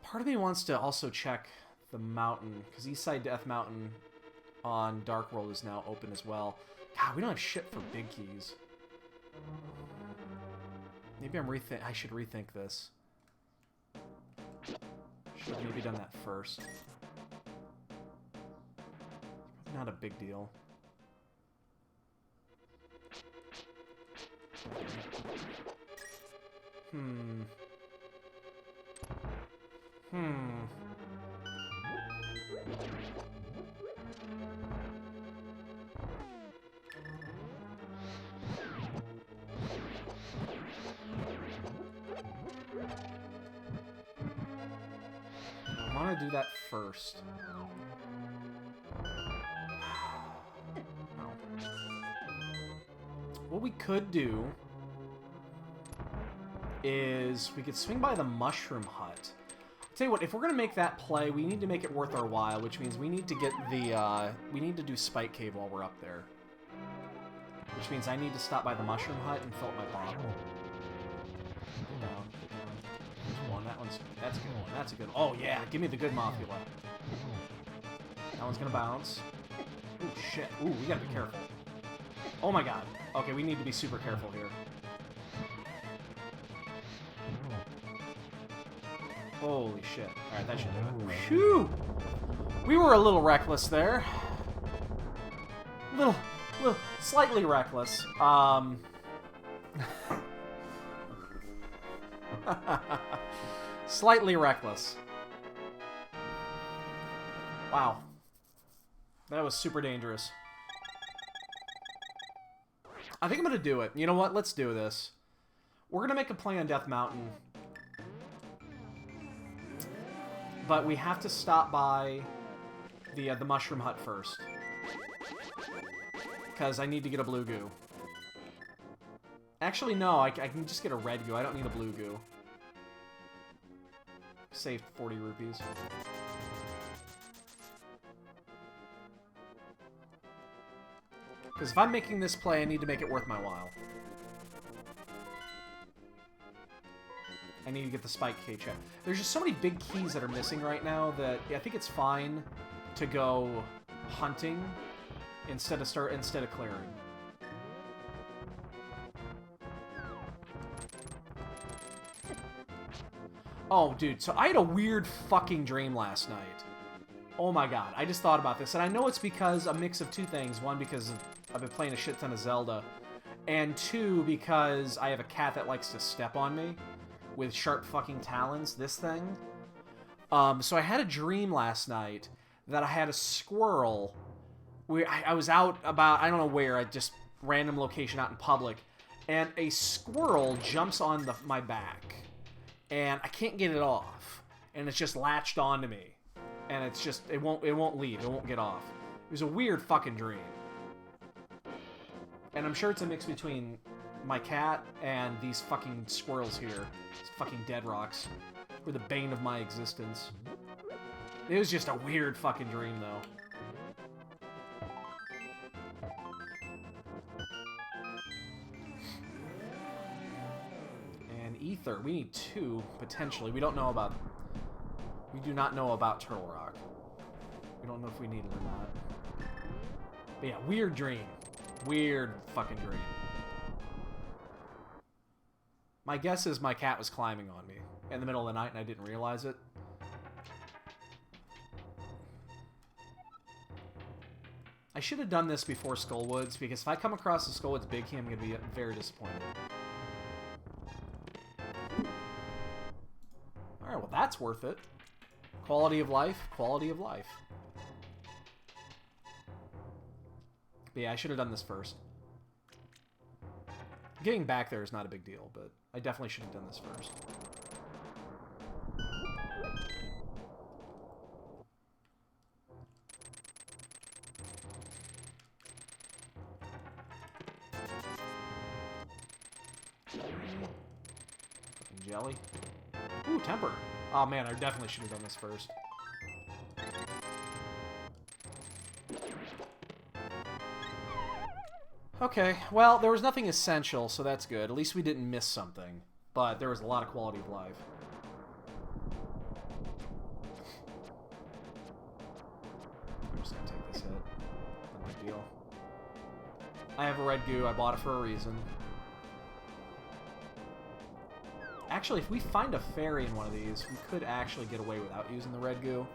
Part of me wants to also check the mountain, because Eastside Death Mountain on Dark World is now open as well. God, we don't have shit for big keys. Maybe I should rethink this. Should have maybe done that first. Not a big deal. I want to do that first. What we could do is we could swing by the Mushroom Hut. Tell you what, if we're gonna make that play, we need to make it worth our while, which means we need to get the we need to do Spike Cave while we're up there. Which means I need to stop by the Mushroom Hut and fill up my bottle. Go down. There's one. That's a good one. That's a good one. Oh yeah, give me the good Mothula. That one's gonna bounce. Ooh shit. Ooh, we gotta be careful. Oh my god. Okay, we need to be super careful here. Holy shit. Alright, that should do it. Phew! We were a little reckless there. Little slightly reckless. Slightly reckless. Wow. That was super dangerous. I think I'm going to do it. You know what? Let's do this. We're going to make a play on Death Mountain. But we have to stop by the Mushroom Hut first. Because I need to get a blue goo. Actually, no. I can just get a red goo. I don't need a blue goo. Saved 40 rupees. Because if I'm making this play, I need to make it worth my while. I need to get the spike key check. There's just so many big keys that are missing right now that I think it's fine to go hunting instead of clearing. Oh, dude, so I had a weird fucking dream last night. Oh my god, I just thought about this, and I know it's because a mix of two things. One, because I've been playing a shit ton of Zelda, and two, because I have a cat that likes to step on me with sharp fucking talons, this thing. So I had a dream last night that I had a squirrel. I was out about, I don't know where, at just random location out in public, and a squirrel jumps on my back. And I can't get it off, and it's just latched onto me, and it's just it won't leave, it won't get off. It was a weird fucking dream, and I'm sure it's a mix between my cat and these fucking squirrels here, these fucking dead rocks, were the bane of my existence. It was just a weird fucking dream, though. Ether. We need 2, potentially. We don't know about... We do not know about Turtle Rock. We don't know if we need it or not. But yeah, weird dream. Weird fucking dream. My guess is my cat was climbing on me in the middle of the night and I didn't realize it. I should have done this before Skullwoods, because if I come across the Skullwoods Big Key, I'm going to be very disappointed. Alright, well that's worth it. Quality of life, quality of life. But yeah, I should have done this first. Getting back there is not a big deal, but I definitely should have done this first. Fucking jelly. Ooh, temper. Oh man, I definitely should have done this first. Okay, well, there was nothing essential, so that's good. At least we didn't miss something. But there was a lot of quality of life. I'm just gonna take this hit. No big deal. I have a red goo. I bought it for a reason. Actually, if we find a fairy in one of these, we could actually get away without using the red goo.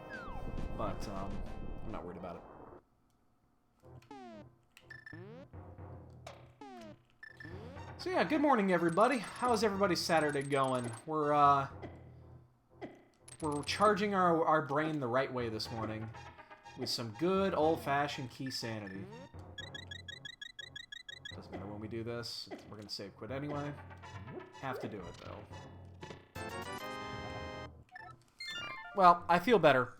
But, I'm not worried about it. So yeah, good morning, everybody. How's everybody's Saturday going? We're charging our brain the right way this morning with some good old-fashioned Keysanity. Doesn't matter when we do this. We're gonna save quit anyway. Have to do it, though. Alright. Well, I feel better.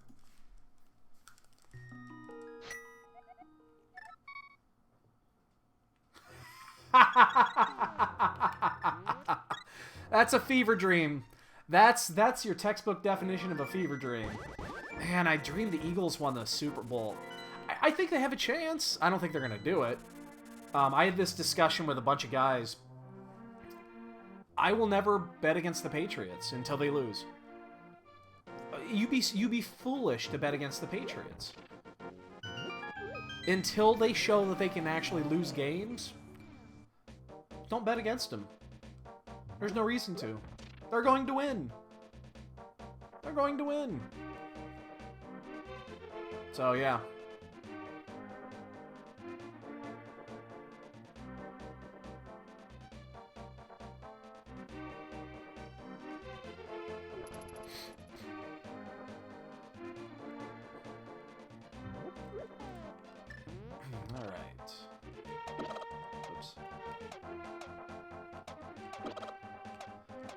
That's a fever dream. That's your textbook definition of a fever dream. Man, I dreamed the Eagles won the Super Bowl. I think they have a chance. I don't think they're gonna do it. I had this discussion with a bunch of guys. I will never bet against the Patriots until they lose. You be foolish to bet against the Patriots. Until they show that they can actually lose games, don't bet against them. There's no reason to. They're going to win. They're going to win. So, yeah.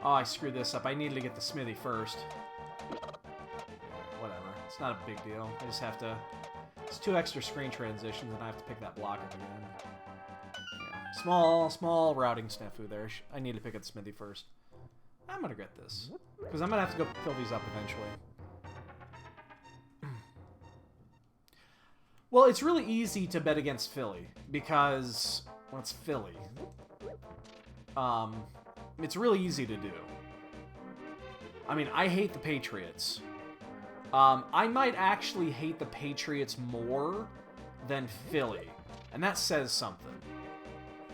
Oh, I screwed this up. I needed to get the smithy first. Whatever. It's not a big deal. I just have to... It's 2 extra screen transitions, and I have to pick that block up again. Yeah. Small routing snafu there. I need to pick up the smithy first. I'm gonna get this. Because I'm gonna have to go fill these up eventually. Well, it's really easy to bet against Philly. Because... Well, it's Philly. It's really easy to do. I mean, I hate the Patriots. I might actually hate the Patriots more than Philly. And that says something.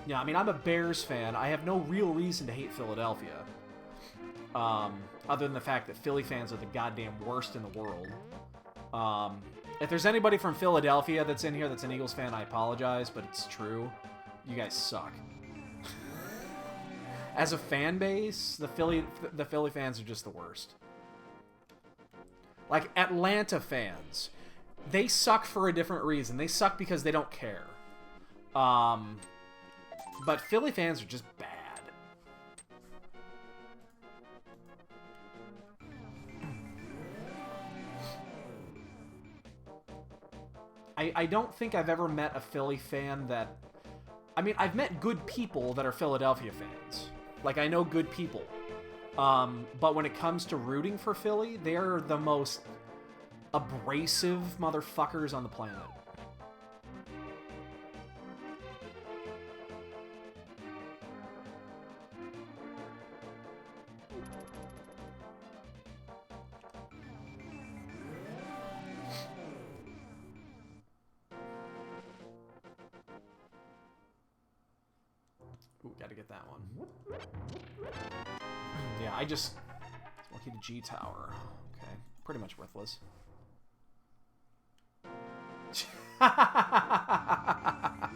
Yeah, I mean, I'm a Bears fan. I have no real reason to hate Philadelphia. Other than the fact that Philly fans are the goddamn worst in the world. If there's anybody from Philadelphia that's in here that's an Eagles fan, I apologize, but it's true. You guys suck. As a fan base, the Philly fans are just the worst. Like, Atlanta fans, they suck for a different reason. They suck because they don't care. But Philly fans are just bad. I don't think I've ever met a Philly fan that... I mean, I've met good people that are Philadelphia fans. Like, I know good people. But when it comes to rooting for Philly, they're the most abrasive motherfuckers on the planet. Ooh, gotta get that one. Yeah, I just... Lucky the G tower. Okay, pretty much worthless. I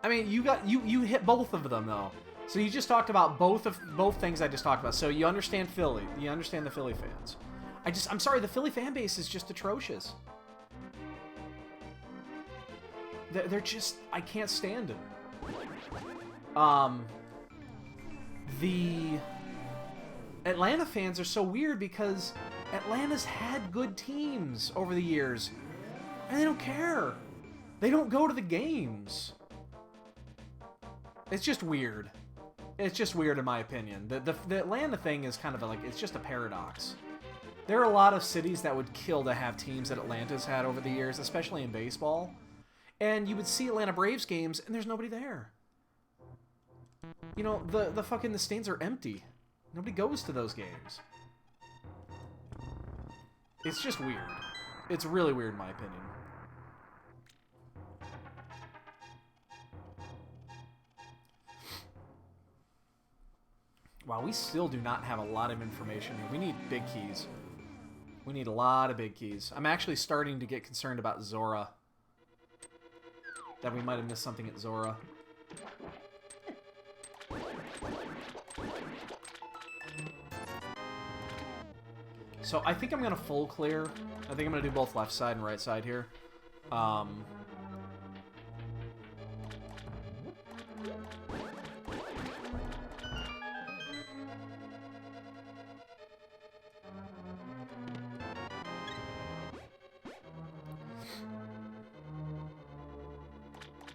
mean, you hit both of them though. So you just talked about both things I just talked about. So you understand Philly. You understand the Philly fans. I'm sorry, the Philly fan base is just atrocious. They're just... I can't stand them. The Atlanta fans are so weird because Atlanta's had good teams over the years. And they don't care. They don't go to the games. It's just weird. It's just weird in my opinion. The Atlanta thing is kind of like... It's just a paradox. There are a lot of cities that would kill to have teams that Atlanta's had over the years, especially in baseball. And you would see Atlanta Braves games, and there's nobody there. You know, the stands are empty. Nobody goes to those games. It's just weird. It's really weird in my opinion. Wow, we still do not have a lot of information here. We need big keys. We need a lot of big keys. I'm actually starting to get concerned about Zora. That we might have missed something at Zora. So I think I'm going to full clear. I think I'm going to do both left side and right side here.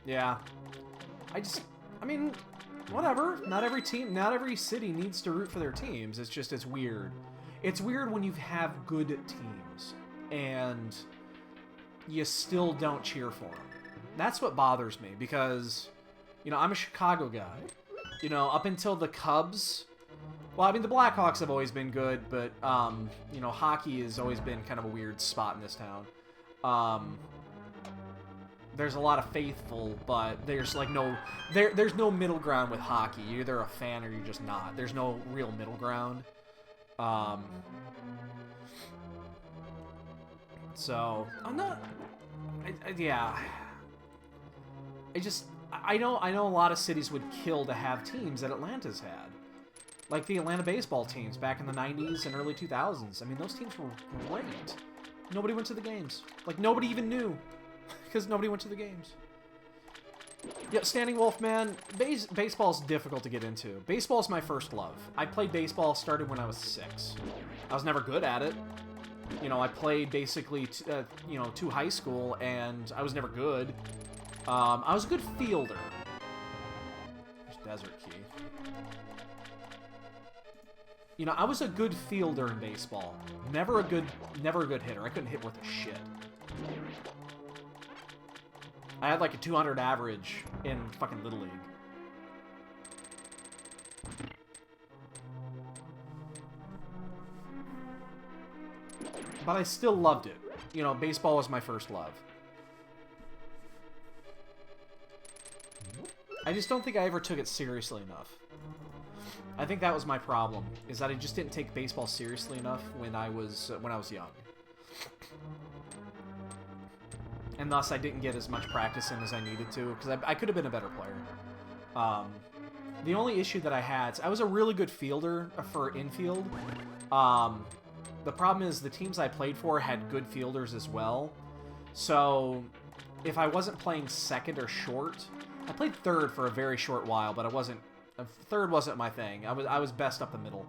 Yeah. I mean, whatever. Not every team, not every city needs to root for their teams. It's just, it's weird. It's weird when you have good teams and you still don't cheer for them. That's what bothers me because, you know, I'm a Chicago guy. You know, up until the Cubs, well, I mean, the Blackhawks have always been good, but, you know, hockey has always been kind of a weird spot in this town. There's a lot of faithful, but there's like there's no middle ground with hockey. You're either a fan or you're just not. There's no real middle ground. So I'm not. Yeah. I know a lot of cities would kill to have teams that Atlanta's had, like the Atlanta baseball teams back in the '90s and early 2000s. I mean, those teams were great. Nobody went to the games. Like nobody even knew. Because nobody went to the games. Yeah, Standing Wolf, man. Baseball's difficult to get into. Baseball's my first love. I played baseball, started when I was 6. I was never good at it. You know, I played basically, you know, to high school, and I was never good. I was a good fielder. There's Desert Key. You know, I was a good fielder in baseball. Never a good hitter. I couldn't hit worth a shit. I had like a 200 average in fucking Little League. But I still loved it. You know, baseball was my first love. I just don't think I ever took it seriously enough. I think that was my problem, is that I just didn't take baseball seriously enough when I was young. And thus I didn't get as much practice in as I needed to, because I could have been a better player. The only issue that I had, so I was a really good fielder for infield. The problem is the teams I played for had good fielders as well. So if I wasn't playing second or short, I played third for a very short while, but third wasn't my thing. I was best up the middle.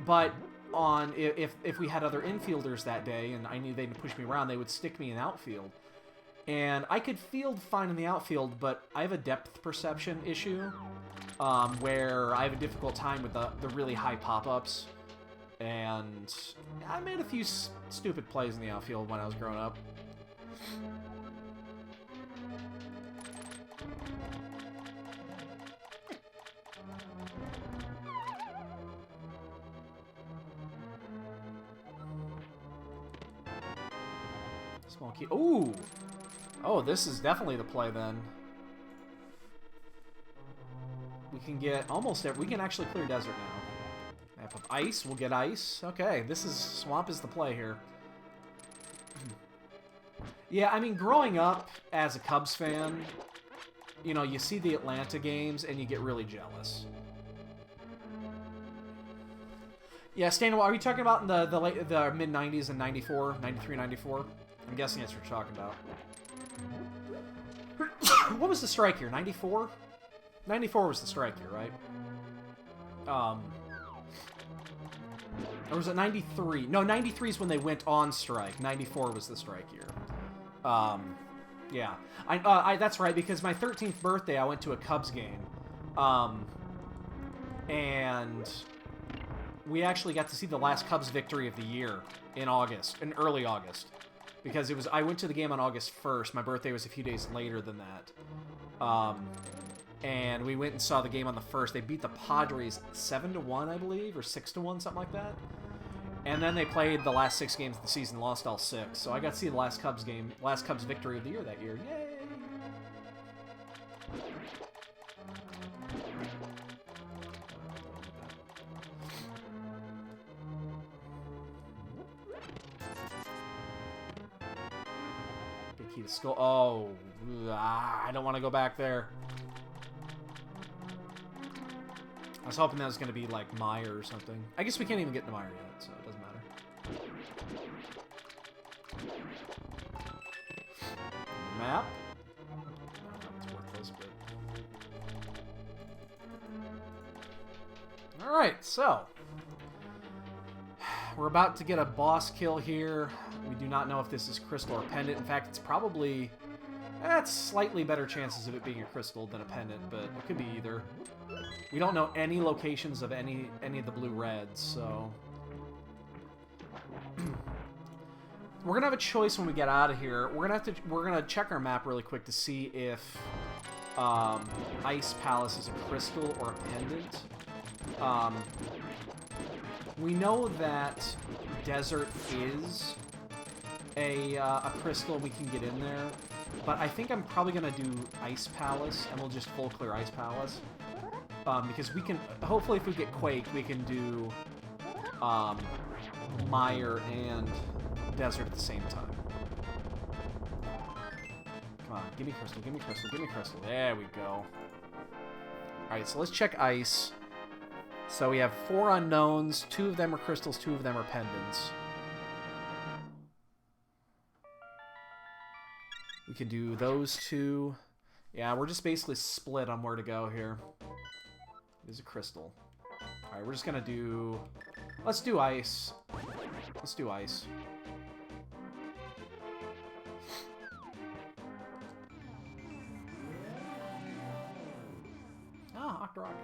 But if we had other infielders that day and I knew they'd push me around, they would stick me in outfield. And I could field fine in the outfield, but I have a depth perception issue where I have a difficult time with the really high pop-ups. And I made a few stupid plays in the outfield when I was growing up. Small key. Ooh! Oh, this is definitely the play then. We can get almost every... We can actually clear desert now. Map of ice. We'll get ice. Okay, this is... Swamp is the play here. Yeah, I mean, growing up as a Cubs fan, you know, you see the Atlanta games and you get really jealous. Yeah, Stan, are you talking about in the mid-90s and 94, 93, 94? I'm guessing that's what you're talking about. What was the strike year? 94? 94 was the strike year, right? Or was it 93? No, 93 is when they went on strike. 94 was the strike year. Yeah. That's right, because my 13th birthday, I went to a Cubs game. And we actually got to see the last Cubs victory of the year in early August. Because I went to the game on August 1st. My birthday was a few days later than that. And we went and saw the game on the 1st. They beat the Padres 7-1, I believe, or 6-1, something like that. And then they played the last 6 games of the season, lost all 6. So I got to see the last Cubs victory of the year that year. Yay! Key to skull. Oh, I don't want to go back there. I was hoping that was going to be like Meyer or something. I guess we can't even get to Meyer yet, so it doesn't matter. Map. It's worthless, but... Alright, so... We're about to get a boss kill here. We do not know if this is crystal or pendant. In fact, it's probably... It's slightly better chances of it being a crystal than a pendant, but it could be either. We don't know any locations of any of the blue-reds, so... We're gonna have a choice when we get out of here. We're gonna check our map really quick to see if Ice Palace is a crystal or a pendant. We know that Desert is a crystal. We can get in there, but I think I'm probably gonna do Ice Palace, and we'll just full clear Ice Palace because we can. Hopefully, if we get Quake, we can do Mire and Desert at the same time. Come on, give me crystal, give me crystal, give me crystal. There we go. Alright, so let's check ice. So we have 4 unknowns, 2 of them are crystals, 2 of them are pendants. We can do those 2. Yeah, we're just basically split on where to go here. There's a crystal. Alright, we're just gonna do... Let's do ice. Let's do ice. Ah, Octorok.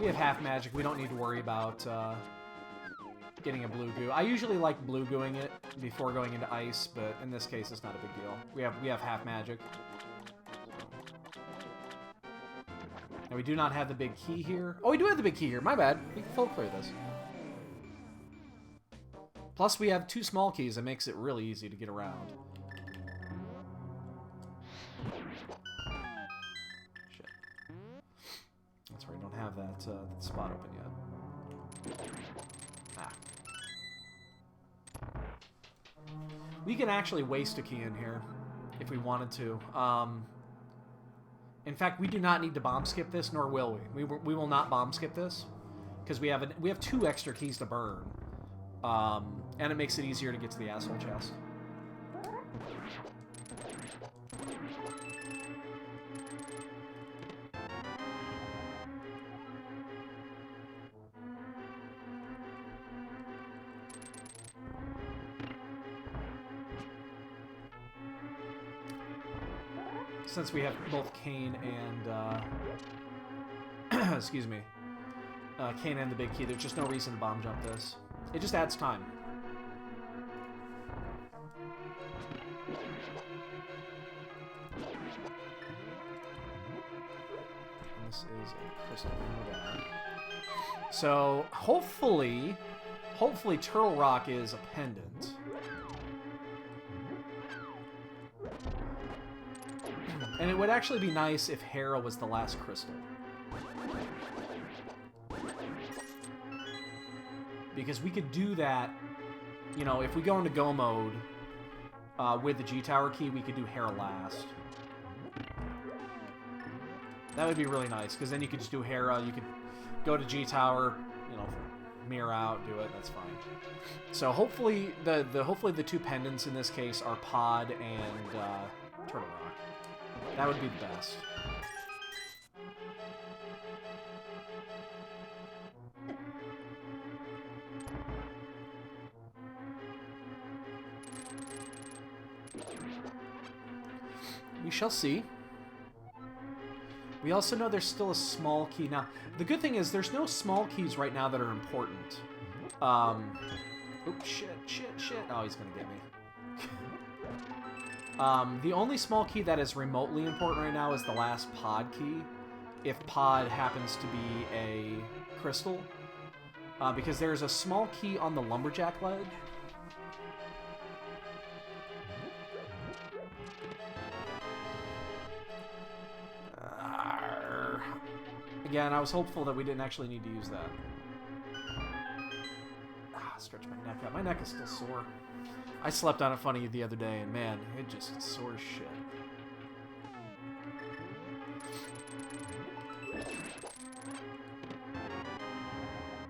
We have half magic. We don't need to worry about getting a blue goo. I usually like blue gooing it before going into ice, but in this case, it's not a big deal. We have half magic. And we do not have the big key here. Oh, we do have the big key here. My bad. We can full clear this. Plus, we have 2 small keys. That makes it really easy to get around. Shit. That's right. We don't have that spot open yet. Ah. We can actually waste a key in here if we wanted to. In fact, we do not need to bomb skip this, nor will we. We will not bomb skip this because we have 2 extra keys to burn, and it makes it easier to get to the asshole chest. Since we have both Kane and, excuse me, Kane and the big key, there's just no reason to bomb jump this. It just adds time. And this is a crystal. So, hopefully Turtle Rock is a pendant. And it would actually be nice if Hera was the last crystal. Because we could do that, you know, if we go into go mode with the G-Tower key, we could do Hera last. That would be really nice, because then you could just do Hera, you could go to G-Tower, you know, mirror out, do it, that's fine. So hopefully hopefully the 2 pendants in this case are Pod and Turtle Rock. That would be the best. We shall see. We also know there's still a small key. Now, the good thing is there's no small keys right now that are important. Oops, shit. Oh, he's gonna get me. The only small key that is remotely important right now is the last Pod key, if Pod happens to be a crystal. Because there's a small key on the Lumberjack ledge. Again, I was hopeful that we didn't actually need to use that. Stretch my neck out. My neck is still sore. I slept on it funny the other day, and man, it just sore as shit.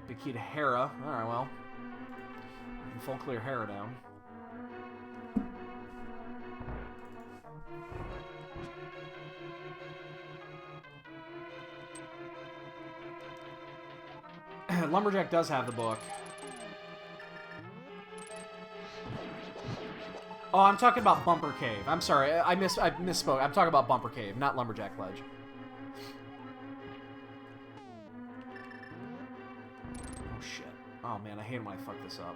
Big key to Hera. Alright, well. We can full clear Hera down. Lumberjack does have the book. Oh, I'm talking about Bumper Cave. I'm sorry, I misspoke. I'm talking about Bumper Cave, not Lumberjack Ledge. Oh, shit. Oh, man, I hate when I fuck this up.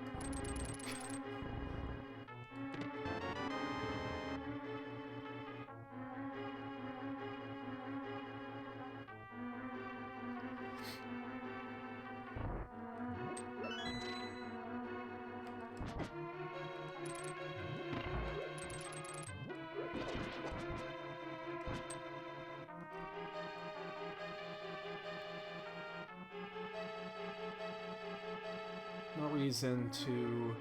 No reason to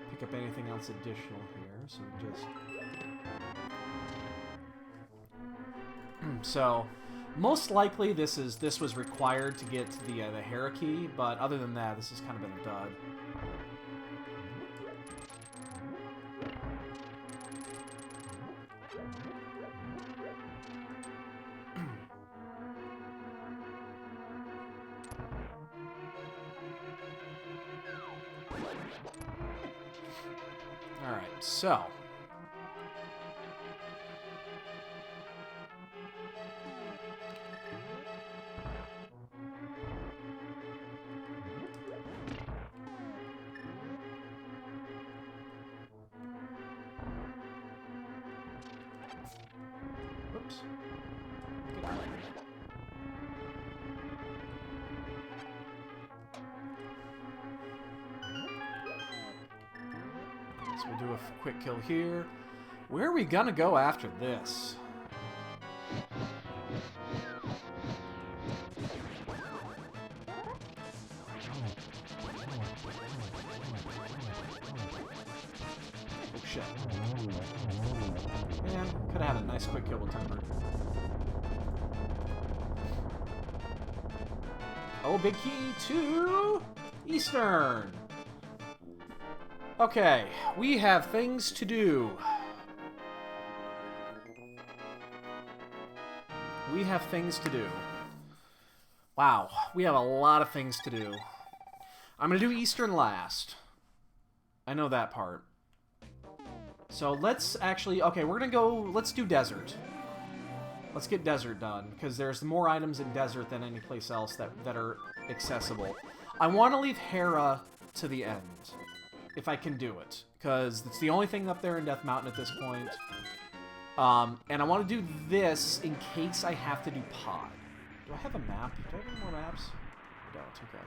pick up anything else additional here, so we just... So, most likely this was required to get the Hera key, but other than that, this has kind of been a dud. Alright, so... So we'll do a quick kill here. Where are we gonna go after this? Oh shit. Man, could have had a nice quick kill with Timber. Oh, big key to Eastern. Okay, we have things to do. We have things to do. Wow, we have a lot of things to do. I'm going to do Eastern last. I know that part. So let's actually... Okay, we're going to go... Let's do Desert. Let's get Desert done, because there's more items in Desert than any place else that are accessible. I want to leave Hera to the end, if I can do it, because it's the only thing up there in Death Mountain at this point. And I want to do this in case I have to do Pod. Do I have a map? Do I have any more maps? I don't, okay.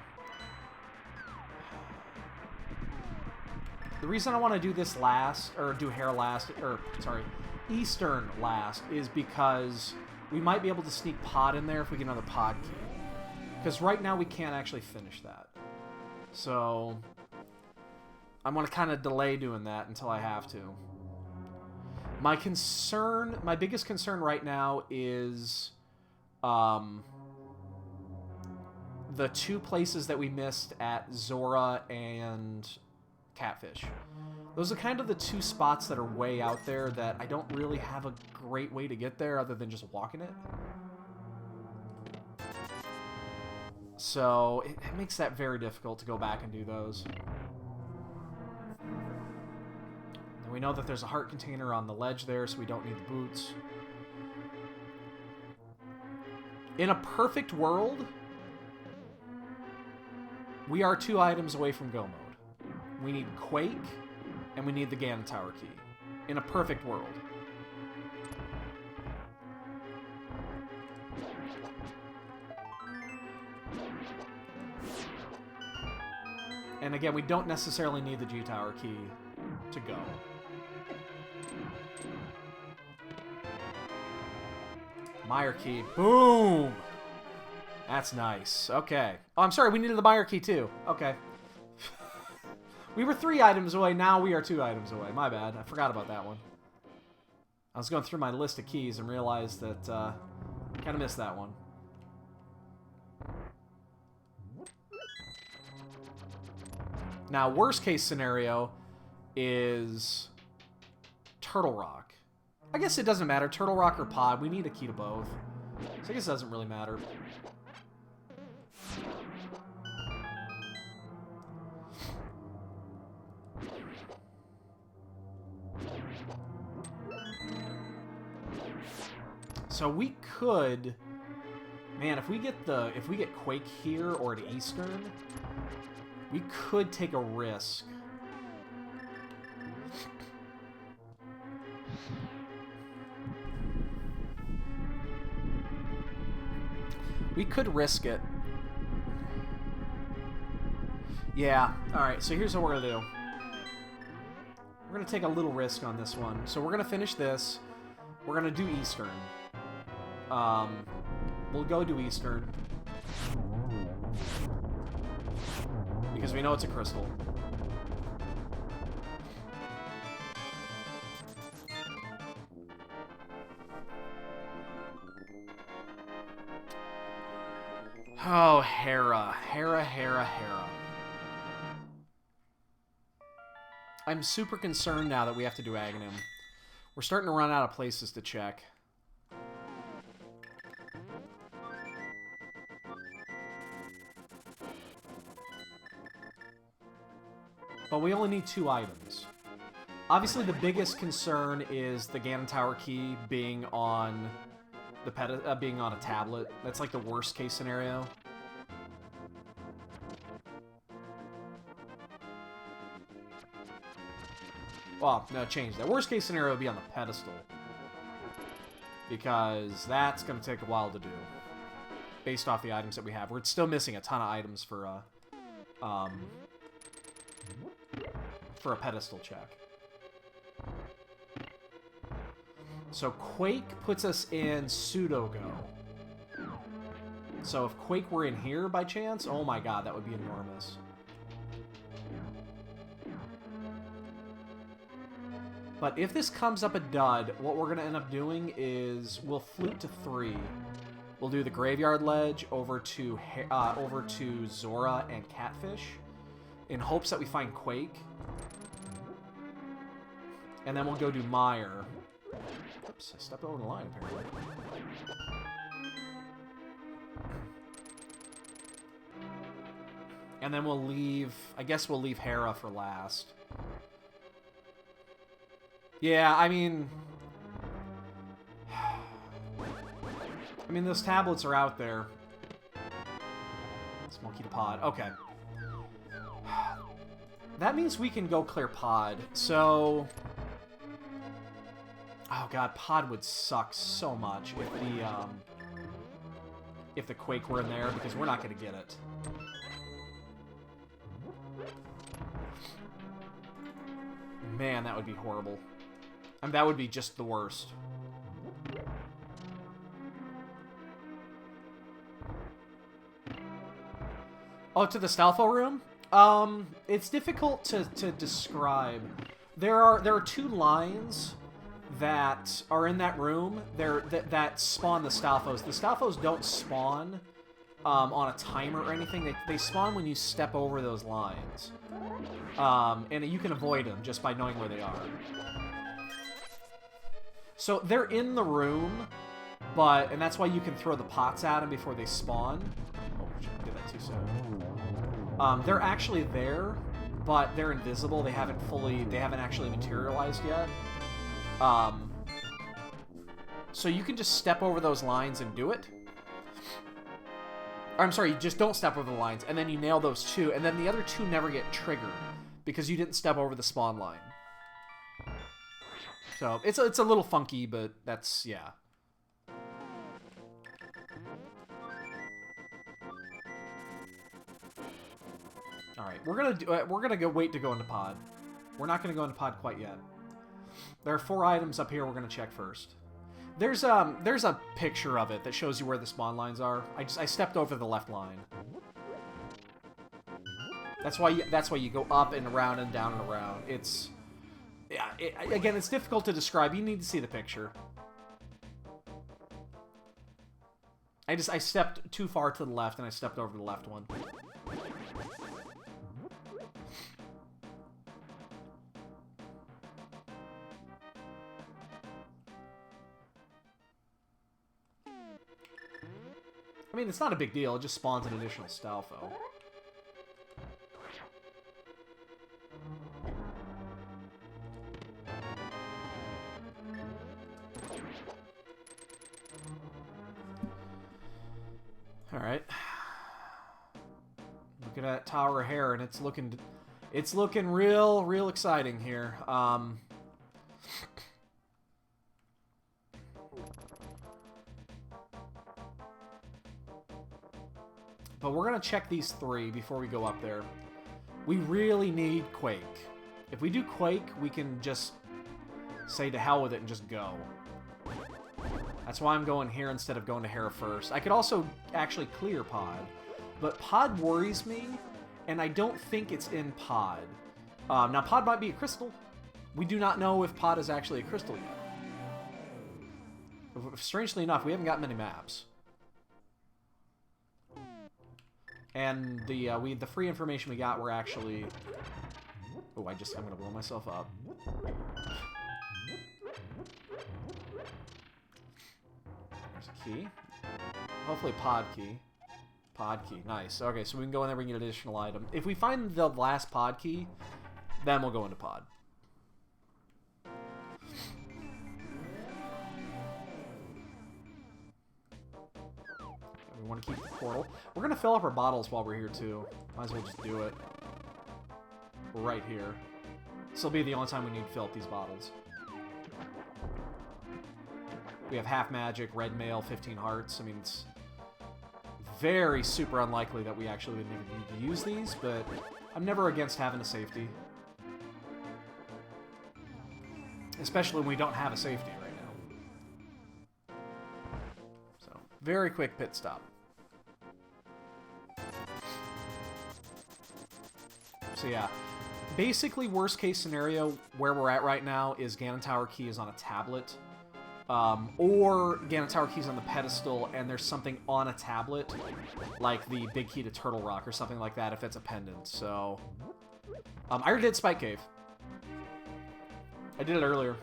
The reason I want to do this last, or do Hera last, or, sorry, Eastern last, is because we might be able to sneak Pod in there if we get another Pod key. Because right now we can't actually finish that. So, I'm going to kind of delay doing that until I have to. My biggest concern right now is the two places that we missed at Zora and Catfish. Those are kind of the two spots that are way out there that I don't really have a great way to get there other than just walking it. So it makes that very difficult to go back and do those. And we know that there's a heart container on the ledge there, so we don't need the boots. In a perfect world, we are 2 items away from go mode. We need Quake, and we need the Ganon Tower key. In a perfect world. And again, we don't necessarily need the G-Tower key to go. Meyer key. Boom! That's nice. Okay. Oh, I'm sorry, we needed the Meyer key too. Okay. We were 3 items away, now we are 2 items away. My bad. I forgot about that one. I was going through my list of keys and realized that I kind of missed that one. Now, worst case scenario is Turtle Rock. I guess it doesn't matter. Turtle Rock or Pod. We need a key to both. So I guess it doesn't really matter. So we could... Man, if we get Quake here or at Eastern, we could take a risk. We could risk it. Yeah, alright, so here's what we're gonna do. We're gonna take a little risk on this one. So we're gonna finish this. We're gonna do Eastern. We'll go do Eastern. Because we know it's a crystal. Oh, Hera. Hera. I'm super concerned now that we have to do Aghanim. We're starting to run out of places to check. But we only need 2 items. Obviously, the biggest concern is the Ganon Tower key being on the being on a tablet. That's like the worst case scenario. Well, no, change that. Worst case scenario would be on the pedestal. Because that's going to take a while to do. Based off the items that we have. We're still missing a ton of items for a pedestal check. So Quake puts us in pseudo-go. So if Quake were in here by chance, oh my god, that would be enormous. But if this comes up a dud, what we're going to end up doing is we'll flute to 3. We'll do the Graveyard Ledge over to Zora and Catfish in hopes that we find Quake. And then we'll go do Mire. Oops, I stepped over the line apparently. And then we'll leave... I guess we'll leave Hera for last. Yeah, I mean... those tablets are out there. Small key to pod. Okay. That means we can go clear pod. So... Oh god, pod would suck so much if the Quake were in there, because we're not going to get it. Man, that would be horrible. I mean, that would be just the worst. Oh, to the Stalfo room? It's difficult to describe. There are 2 lines that are in that room that spawn the Stalfos. The Stalfos don't spawn on a timer or anything. They spawn when you step over those lines. And you can avoid them just by knowing where they are. So they're in the room, and that's why you can throw the pots at them before they spawn. Oh, I did that too soon. They're actually there, but they're invisible. They haven't actually materialized yet. So you can just step over those lines and do it. Or, I'm sorry, you just don't step over the lines, and then you nail those 2, and then the other 2 never get triggered because you didn't step over the spawn line. So it's a little funky, but that's, yeah. All right, we're gonna go wait to go into pod. We're not gonna go into pod quite yet. There are 4 items up here we're gonna check first. There's a picture of it that shows you where the spawn lines are. I stepped over the left line. That's why you go up and around and down and around. It's again, it's difficult to describe. You need to see the picture. I stepped too far to the left and I stepped over the left one. I mean, it's not a big deal. It just spawns an additional Stalfo. Alright. Looking at Tower of Hair, and it's looking real exciting here. But we're going to check these 3 before we go up there. We really need Quake. If we do Quake, we can just say to hell with it and just go. That's why I'm going here instead of going to Hera first. I could also actually clear pod. But pod worries me, and I don't think it's in pod. Now, pod might be a crystal. We do not know if pod is actually a crystal yet. Strangely enough, we haven't got many maps. And the free information we got were actually... Oh, I'm gonna blow myself up. There's a key. Hopefully pod key. Pod key, nice. Okay, so we can go in there, we can get an additional item. If we find the last pod key, then we'll go into pod. We want to keep the portal. We're going to fill up our bottles while we're here, too. Might as well just do it. We're right here. This will be the only time we need to fill up these bottles. We have half magic, red mail, 15 hearts. I mean, it's very super unlikely that we actually would even need to use these, but I'm never against having a safety. Especially when we don't have a safety right now. So, very quick pit stop. So yeah, basically worst case scenario where we're at right now is Ganon Tower Key is on a tablet. Or Ganon Tower Key's on the pedestal and there's something on a tablet, like the big key to Turtle Rock or something like that if it's a pendant. So, I already did Spike Cave. I did it earlier.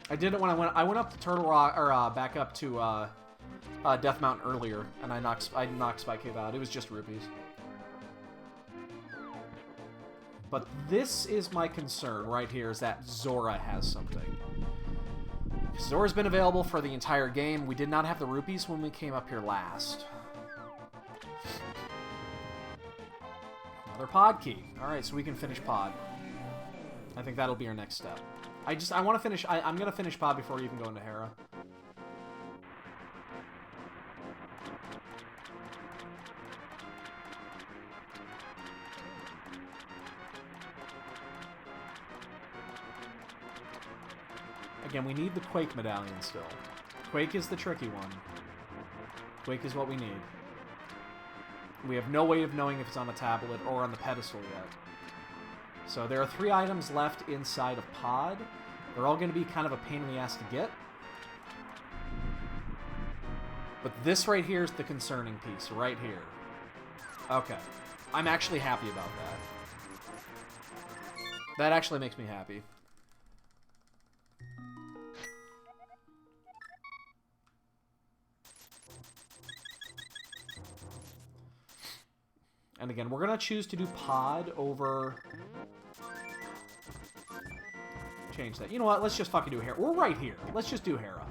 I did it when I went up to Turtle Rock, or back up to Death Mountain earlier, and I knocked Spike Cave out. It was just rupees. But this is my concern right here, is that Zora has something. Zora's been available for the entire game. We did not have the rupees when we came up here last. Another pod key. Alright, so we can finish pod. I think that'll be our next step. I want to finish... I'm going to finish pod before we even go into Hera. Again, we need the Quake medallion still. Quake is the tricky one. Quake is what we need. We have no way of knowing if it's on the tablet or on the pedestal yet. So there are 3 items left inside of pod. They're all going to be kind of a pain in the ass to get. But this right here is the concerning piece, right here. Okay. I'm actually happy about that. That actually makes me happy. And again, we're going to choose to do pod over... Change that. You know what? Let's just fucking do Hera. We're right here. Let's just do Hera.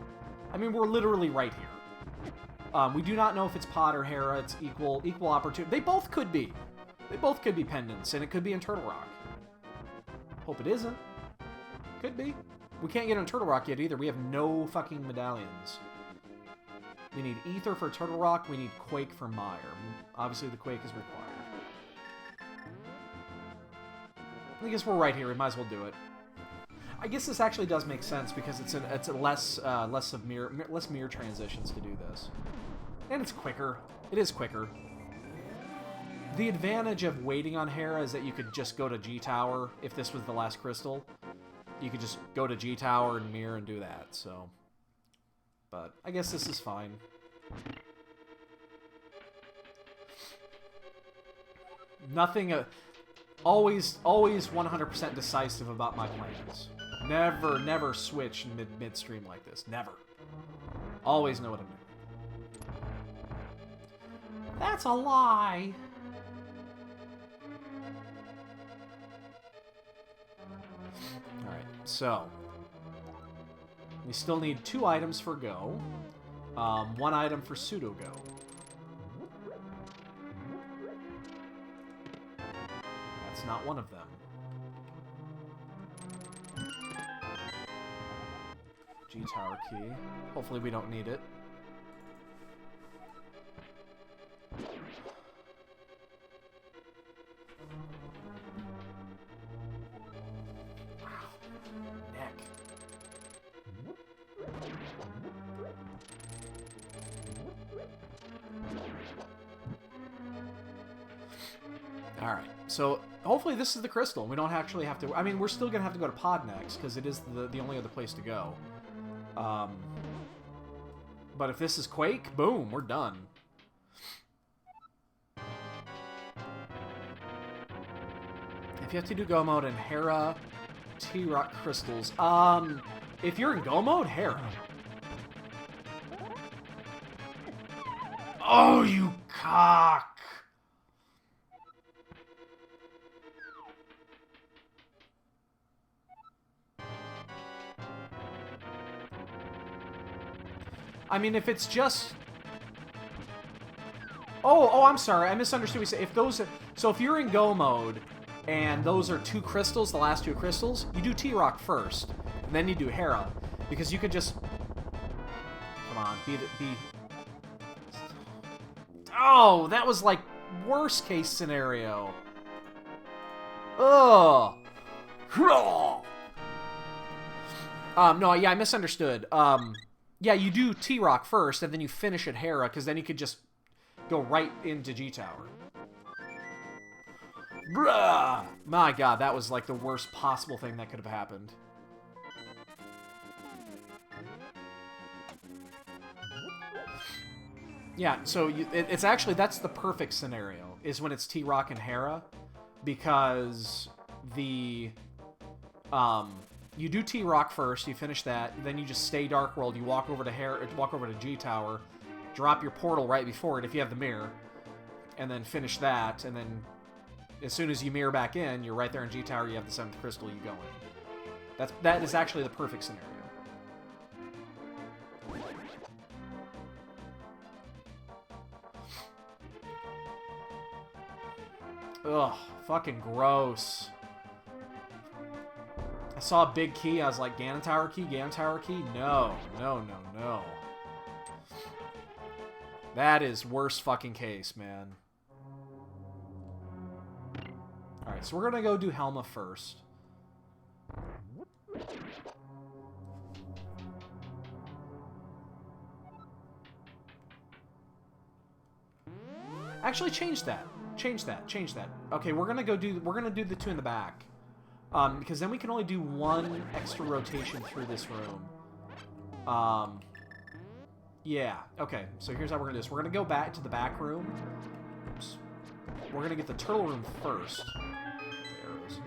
I mean, we're literally right here. We do not know if it's pod or Hera. It's equal opportunity. They both could be. They both could be pendants, and it could be in Turtle Rock. Hope it isn't. Could be. We can't get in Turtle Rock yet either. We have no fucking medallions. We need Ether for Turtle Rock. We need Quake for Mire. Obviously, the Quake is required. I guess we're right here. We might as well do it. I guess this actually does make sense because it's a less mirror transitions to do this, and it's quicker. It is quicker. The advantage of waiting on Hera is that you could just go to G Tower if this was the last crystal. You could just go to G Tower and mirror and do that. So, but I guess this is fine. Nothing. Always 100% decisive about my plans. Never switch midstream like this. Never. Always know what I'm doing. That's a lie. Alright, so. We still need 2 items for Go. 1 item for Pseudo Go. That's not one of them. G-Tower key. Hopefully we don't need it. Wow. Neck. Alright, so hopefully this is the crystal. We don't actually have to... I mean, we're still going to have to go to pod next, because it is the only other place to go. But if this is Quake, boom, we're done. If you have to do Go mode and Hera, T-Rock crystals. If you're in Go mode, Hera. Oh, you cock! I mean, if it's just... Oh, I'm sorry. I misunderstood what you said. If those... So if you're in Go mode, and those are 2 crystals, the last 2 crystals, you do T-Rock first, and then you do Hera. Because you could just... Come on, be... Oh, that was like worst case scenario. Ugh. No, yeah, I misunderstood. Yeah, you do T-Rock first, and then you finish at Hera, because then you could just go right into G-Tower. Bruh! My god, that was like the worst possible thing that could have happened. Yeah, so it's actually, that's the perfect scenario, is when it's T-Rock and Hera, because the, you do T-Rock first, you finish that, then you just stay Dark World, you walk over to walk over to G-Tower, drop your portal right before it if you have the mirror, and then finish that, and then as soon as you mirror back in, you're right there in G-Tower, you have the 7th crystal, you go in. That is actually the perfect scenario. Ugh, fucking gross. I saw a big key, I was like, Ganon Tower key, Ganon Tower key? No, no, no, no. That is worst fucking case, man. Alright, so we're gonna go do Helma first. Actually, change that. Change that. Change that. Okay, we're gonna do the 2 in the back. Because then we can only do 1 extra rotation through this room. Yeah. Okay, so here's how we're gonna do this. We're gonna go back to the back room. Oops. We're gonna get the turtle room first. Arrows.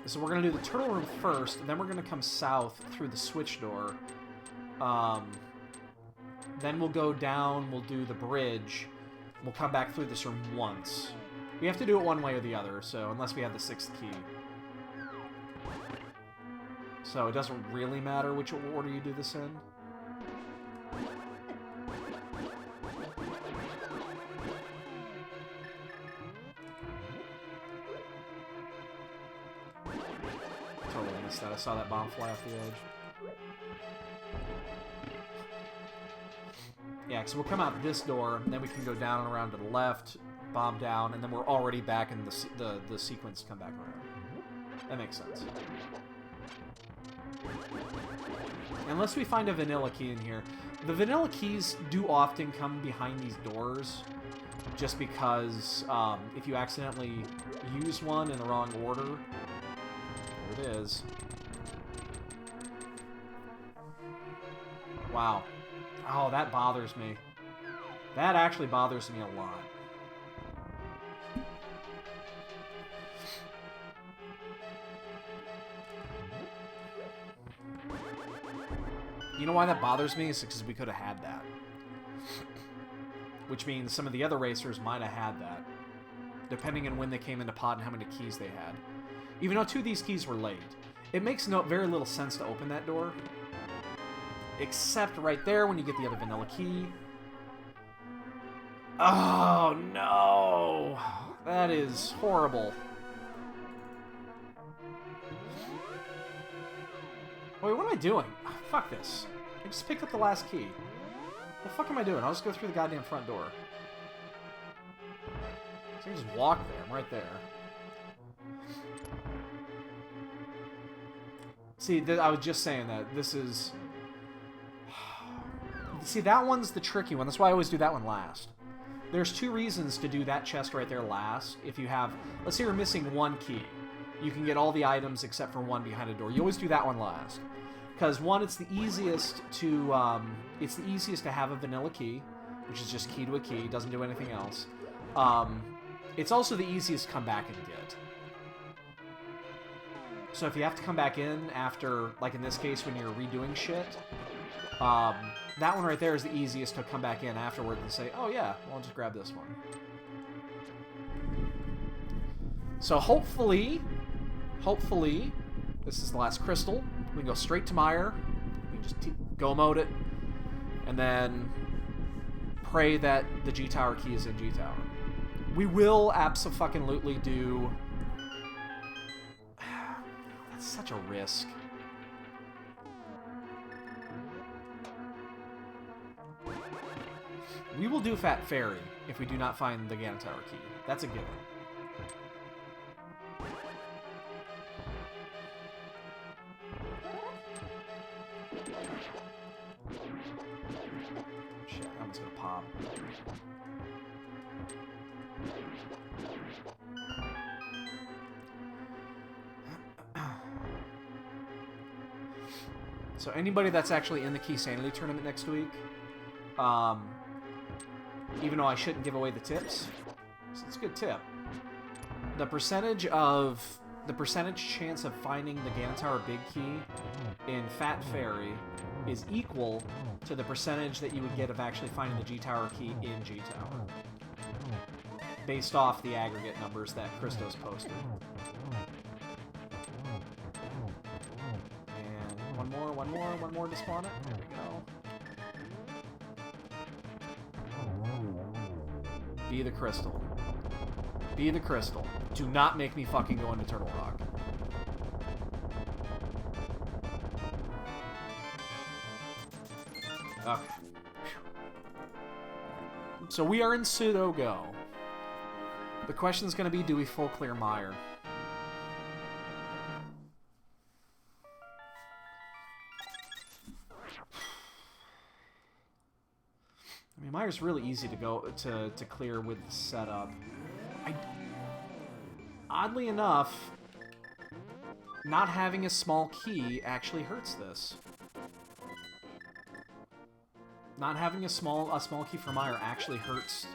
So we're gonna do the turtle room first, and then we're gonna come south through the switch door. Then we'll go down, we'll do the bridge, we'll come back through this room once. We have to do it one way or the other, so unless we have the 6th key. So it doesn't really matter which order you do this in. Totally missed that. I saw that bomb fly off the edge. Yeah, so we'll come out this door, and then we can go down and around to the left, bomb down, and then we're already back in the sequence to come back around. That makes sense. Unless we find a vanilla key in here. The vanilla keys do often come behind these doors, just because if you accidentally use one in the wrong order, there it is. Wow. Oh, that bothers me. That actually bothers me a lot. You know why that bothers me? It's because we could have had that. Which means some of the other racers might have had that. Depending on when they came into pod and how many keys they had. Even though 2 of these keys were late. It makes very little sense to open that door. Except right there when you get the other vanilla key. Oh, no! That is horrible. Wait, what am I doing? Oh, fuck this. I just picked up the last key. What the fuck am I doing? I'll just go through the goddamn front door. So I can just walk there. I'm right there. See, I was just saying that. This is... See, that one's the tricky one. That's why I always do that one last. There's 2 reasons to do that chest right there last. If you have... Let's say you're missing 1 key. You can get all the items except for 1 behind a door. You always do that one last. Because, 1, it's the easiest to... have a vanilla key, which is just key to a key. Doesn't do anything else. It's also the easiest to come back and get. So if you have to come back in after, like in this case, when you're redoing shit... that one right there is the easiest to come back in afterward and say, oh yeah, well, I'll just grab this one. So hopefully, this is the last crystal. We can go straight to Meyer. We can just go mode it. And then pray that the G-Tower key is in G-Tower. We will abso-fucking-lutely do... That's such a risk. We will do Fat Fairy if we do not find the Ganon Tower key. That's a given. top. So anybody that's actually in the Keysanity tournament next week, even though I shouldn't give away the tips, it's a good tip. The percentage chance of finding the Ganon Tower Big Key in Fat Fairy is equal to the percentage that you would get of actually finding the G Tower key in G Tower, based off the aggregate numbers that Christos posted. And one more to spawn it. There we go. Be the crystal. Be the crystal. Do not make me fucking go into Turtle Rock. Okay. So we are in pseudo go. The question is going to be, do we full clear Mire? I mean, Mire's really easy to go to clear with the setup. Oddly enough, not having a small key actually hurts this. Not having a small key for Mire actually hurts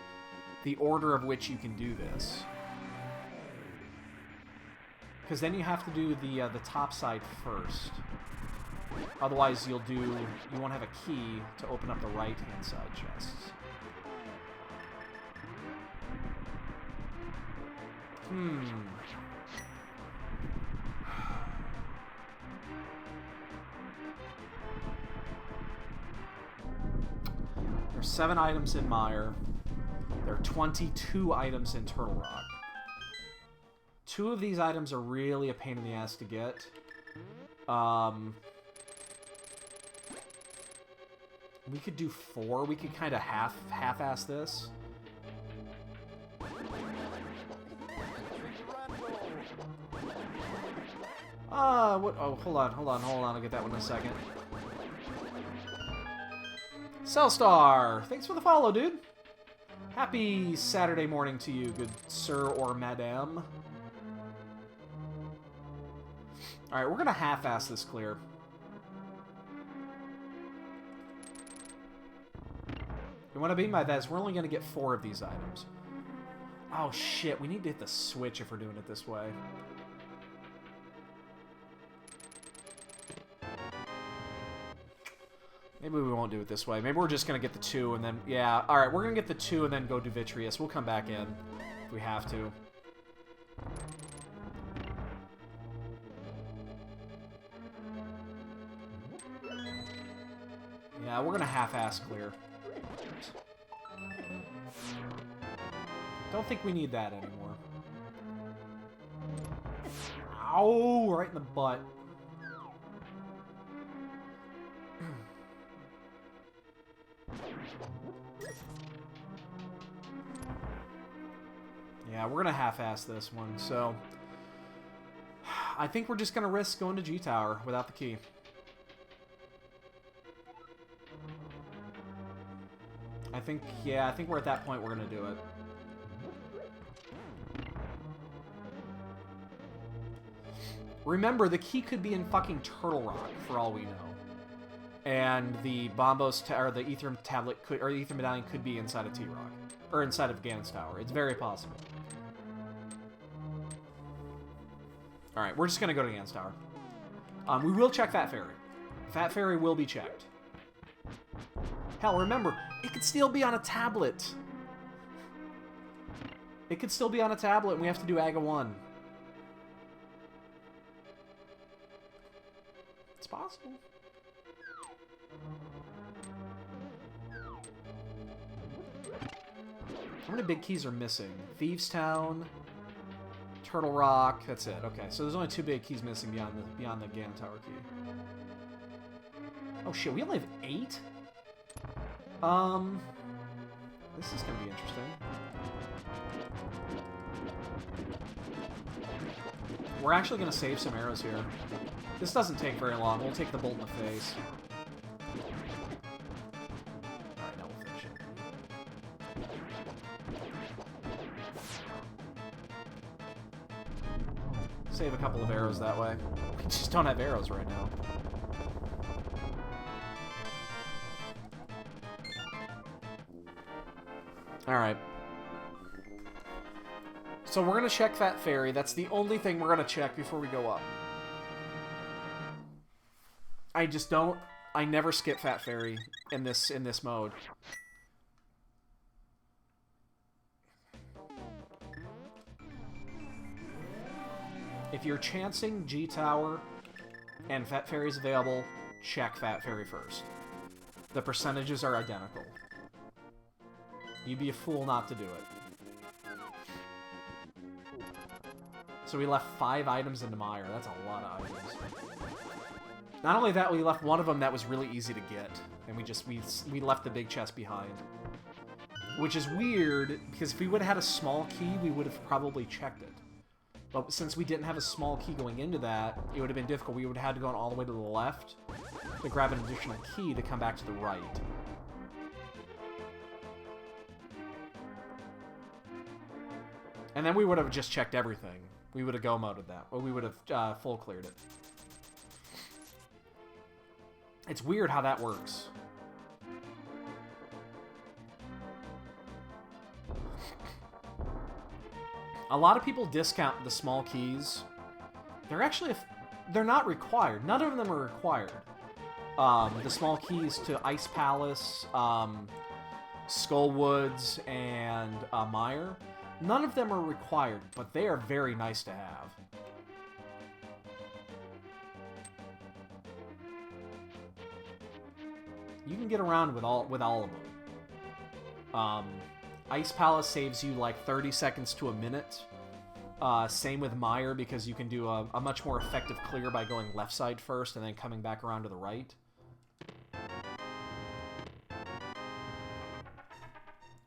the order of which you can do this. Because then you have to do the top side first. Otherwise, you won't have a key to open up the right-hand side chests. There's 7 items in Mire. There are 22 items in Turtle Rock. 2 of these items are really a pain in the ass to get. We could do 4. We could kind of half-ass this. What? Oh, hold on. I'll get that one in a second. Cellstar! Thanks for the follow, dude. Happy Saturday morning to you, good sir or madame. Alright, we're gonna half-ass this clear. And what I mean by that is we're only gonna get 4 of these items. Oh shit, we need to hit the switch if we're doing it this way. Maybe we won't do it this way. Maybe we're just going to get the 2 and then... Yeah, alright, we're going to get the 2 and then go do Vitreous. We'll come back in if we have to. Yeah, we're going to half-ass clear. Don't think we need that anymore. Ow! Right in the butt. Yeah, we're gonna half-ass this one, so... I think we're just gonna risk going to G-Tower without the key. I think we're at that point we're gonna do it. Remember, the key could be in fucking Turtle Rock, for all we know. And the Bombos, or the Ether Tablet, or the Ether Medallion could be inside of T-Rock. Or inside of Ganon's Tower. It's very possible. Alright, we're just gonna go to Ganon's Tower. We will check Fat Fairy. Fat Fairy will be checked. Hell, remember, it could still be on a tablet. It could still be on a tablet, and we have to do Aga 1. It's possible. How many big keys are missing? Thieves Town, Turtle Rock. That's it. Okay, so there's only 2 big keys missing beyond the Ganon Tower key. Oh shit, we only have 8? This is gonna be interesting. We're actually gonna save some arrows here. This doesn't take very long. We'll take the bolt in the face. Alright, now we'll finish it. Save a couple of arrows that way. We just don't have arrows right now. Alright. So we're going to check Fat Fairy. That's the only thing we're going to check before we go up. I just don't... I never skip Fat Fairy in this mode. If you're chancing G Tower and Fat Fairy's available, check Fat Fairy first. The percentages are identical. You'd be a fool not to do it. So we left 5 items into Mire. That's a lot of items. Not only that, we left one of them that was really easy to get, and we left the big chest behind. Which is weird, because if we would have had a small key, we would have probably checked it. But since we didn't have a small key going into that, it would have been difficult. We would have had to go all the way to the left to grab an additional key to come back to the right. And then we would have just checked everything. We would have go-moded that. Or we would have full cleared it. It's weird how that works. A lot of people discount the small keys. They're actually... They're not required. None of them are required. The small keys to Ice Palace, Skullwoods, and Mire. None of them are required, but they are very nice to have. You can get around with all of them. Ice Palace saves you like 30 seconds to a minute. Same with Mire, because you can do a much more effective clear by going left side first and then coming back around to the right.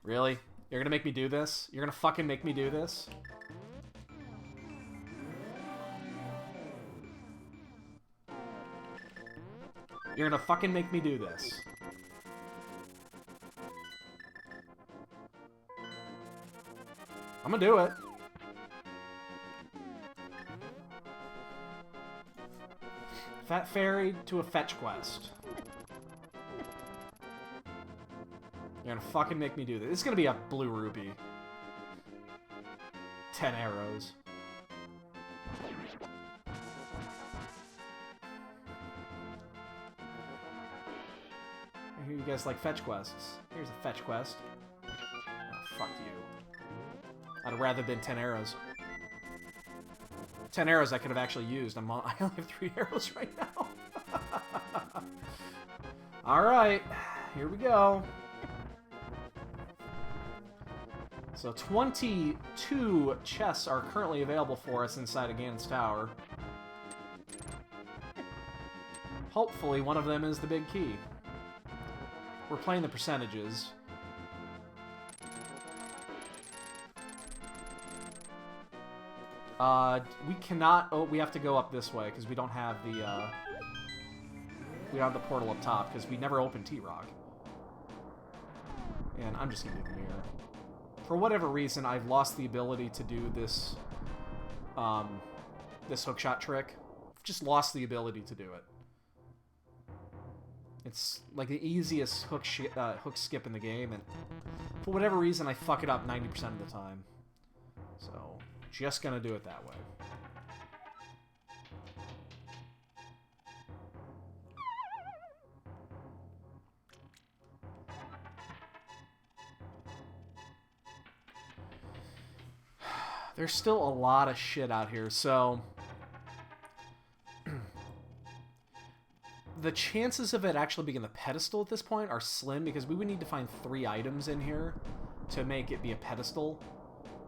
Really? You're gonna make me do this? You're gonna fucking make me do this? You're gonna fucking make me do this. I'm gonna do it. Fat Fairy to a fetch quest. You're gonna fucking make me do this. This is gonna be a blue rupee. 10 arrows. I hear you guys like fetch quests. Here's a fetch quest. Oh, fuck you. I'd have rather been 10 arrows. 10 arrows I could have actually used. I only have 3 arrows right now. Alright, here we go. So 22 chests are currently available for us inside of Ganon's Tower. Hopefully one of them is the big key. We're playing the percentages. We cannot... Oh, we have to go up this way, because we don't have the, we don't have the portal up top, because we never opened T-Rock. And I'm just gonna do the mirror. For whatever reason, I've lost the ability to do this, this hookshot trick. I've just lost the ability to do it. It's like the easiest hook skip in the game, and for whatever reason, I fuck it up 90% of the time. So, just gonna do it that way. There's still a lot of shit out here, so... the chances of it actually being the pedestal at this point are slim, because we would need to find 3 items in here to make it be a pedestal.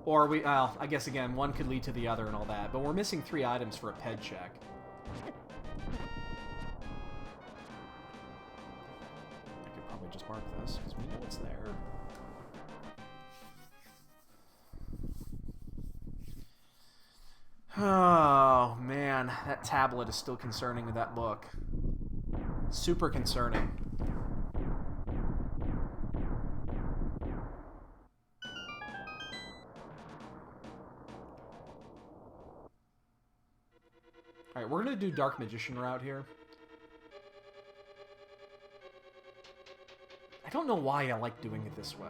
Or we, I guess again, one could lead to the other and all that, but we're missing 3 items for a ped check. I could probably just mark this, because we know it's there. Oh, man, that tablet is still concerning with that book. Super concerning. gonna do Dark Magician route here. I don't know why I like doing it this way.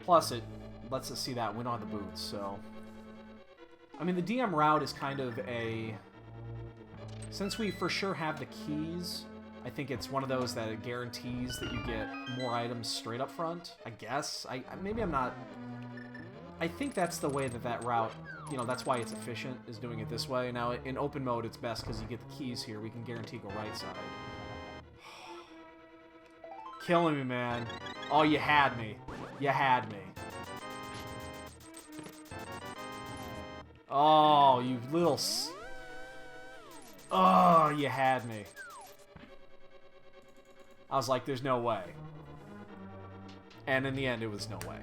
Plus, it lets us see that win on the boots, so... I mean, the DM route is kind of a... Since we for sure have the keys, I think it's one of those that it guarantees that you get more items straight up front, I guess. Maybe I'm not... I think that's the way that that route... You know, that's why it's efficient, is doing it this way. Now, in open mode, it's best because you get the keys here. We can guarantee go right side. Killing me, man. Oh, you had me. You had me. Oh, you little... Oh, you had me. I was like, there's no way. And in the end, it was no way.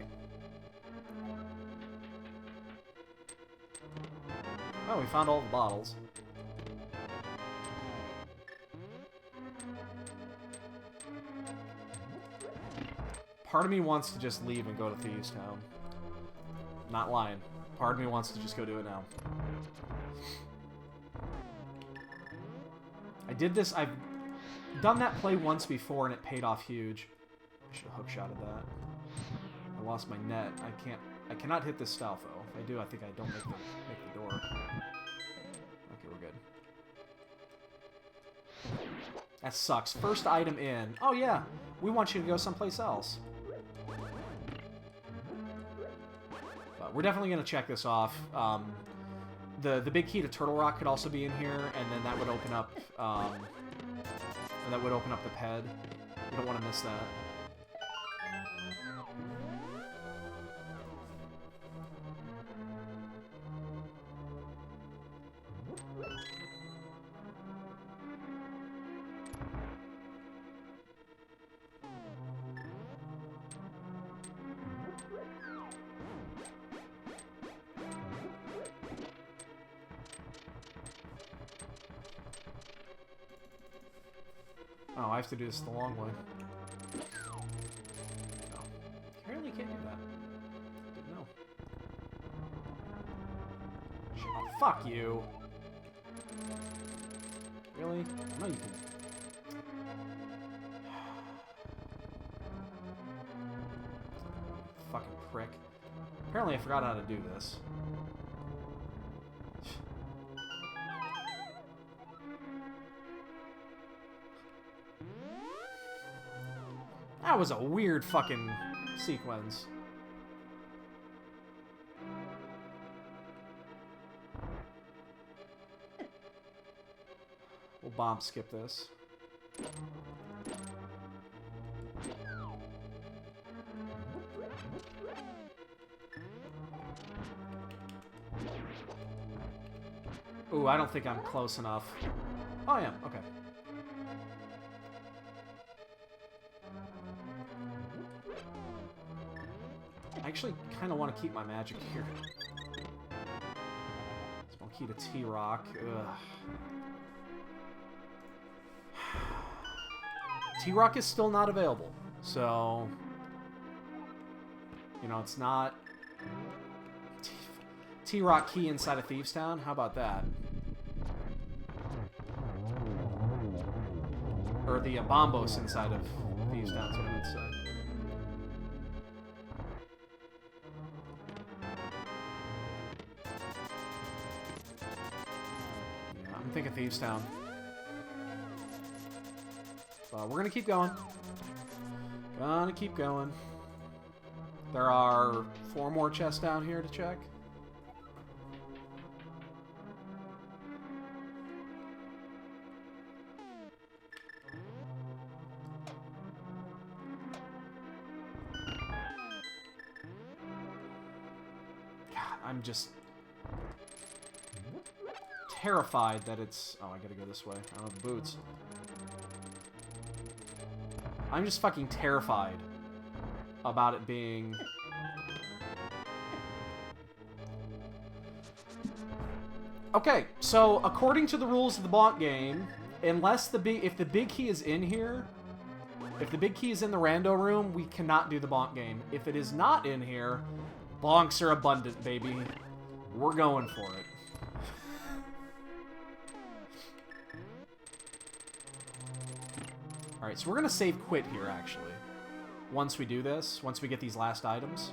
Oh, we found all the bottles. Part of me wants to just leave and go to Thieves Town. Not lying. Part of me wants to just go do it now. I did this... I've done that play once before and it paid off huge. I should have hookshotted that. I lost my net. I cannot hit this Stalfo. If I do, I think I don't make the door. Okay, we're good. That sucks. First item in. Oh yeah, we want you to go someplace else. But we're definitely gonna check this off. The big key to Turtle Rock could also be in here, and then that would open up the ped. You don't want to miss that. Oh, I have to do this the long way. No. Apparently can't do that. Didn't know. Oh, fuck you. Really? No, you can. Fucking prick. Apparently I forgot how to do this. That was a weird fucking sequence. We'll bomb skip this. Ooh, I don't think I'm close enough. Oh, I am. Okay. I actually kind of want to keep my magic here. Small key to T-Rock. T-Rock is still not available, so... You know, it's not... T-Rock key inside of Thieves Town? How about that? Or the Bombos inside of Thieves Town, is what I would say. Think of Thieves Town. But we're gonna keep going. Gonna keep going. There are 4 more chests down here to check. God, I'm just... terrified that it's... Oh, I gotta go this way. I don't have the boots. I'm just fucking terrified about it being... Okay, so according to the rules of the bonk game, unless if the big key is in here, if the big key is in the rando room, we cannot do the bonk game. If it is not in here, bonks are abundant, baby. We're going for it. Alright, so we're going to save quit here, actually. Once we do this, once we get these last items.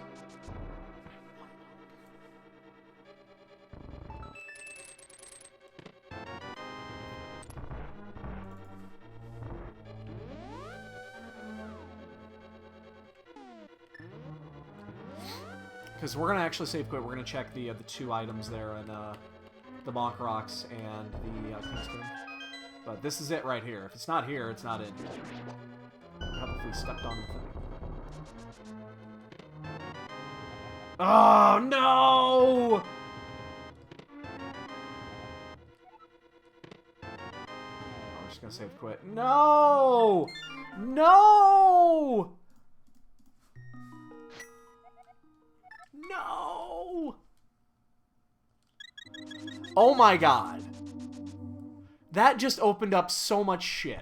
Because we're going to actually save quit. We're going to check the 2 items there, and the Bonk Rocks and the Kingston. But this is it right here. If it's not here, it's not in here. Probably stepped on the thing. Oh, no! I'm just going to save quit. No! No! No! Oh my god. That just opened up so much shit.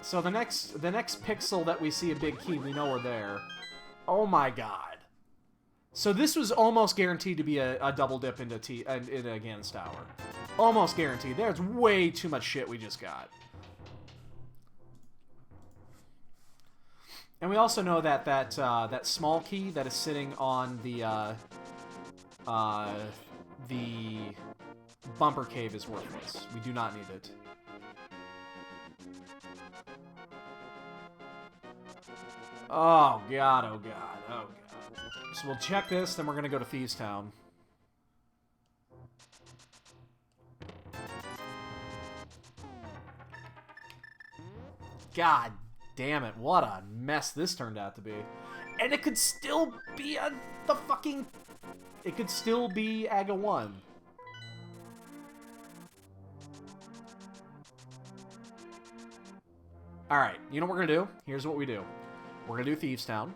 So the next pixel that we see a big key, we know we're there. Oh my god. So this was almost guaranteed to be a double dip into Ganon's Tower. Almost guaranteed. There's way too much shit we just got. And we also know that that small key that is sitting on the bumper cave is worthless. We do not need it. Oh god, oh god, oh god. So we'll check this, then we're gonna go to Thieves Town. God damn it, what a mess this turned out to be. And it could still be it could still be Aga 1. Alright, you know what we're gonna do? Here's what we do. We're gonna do Thieves Town.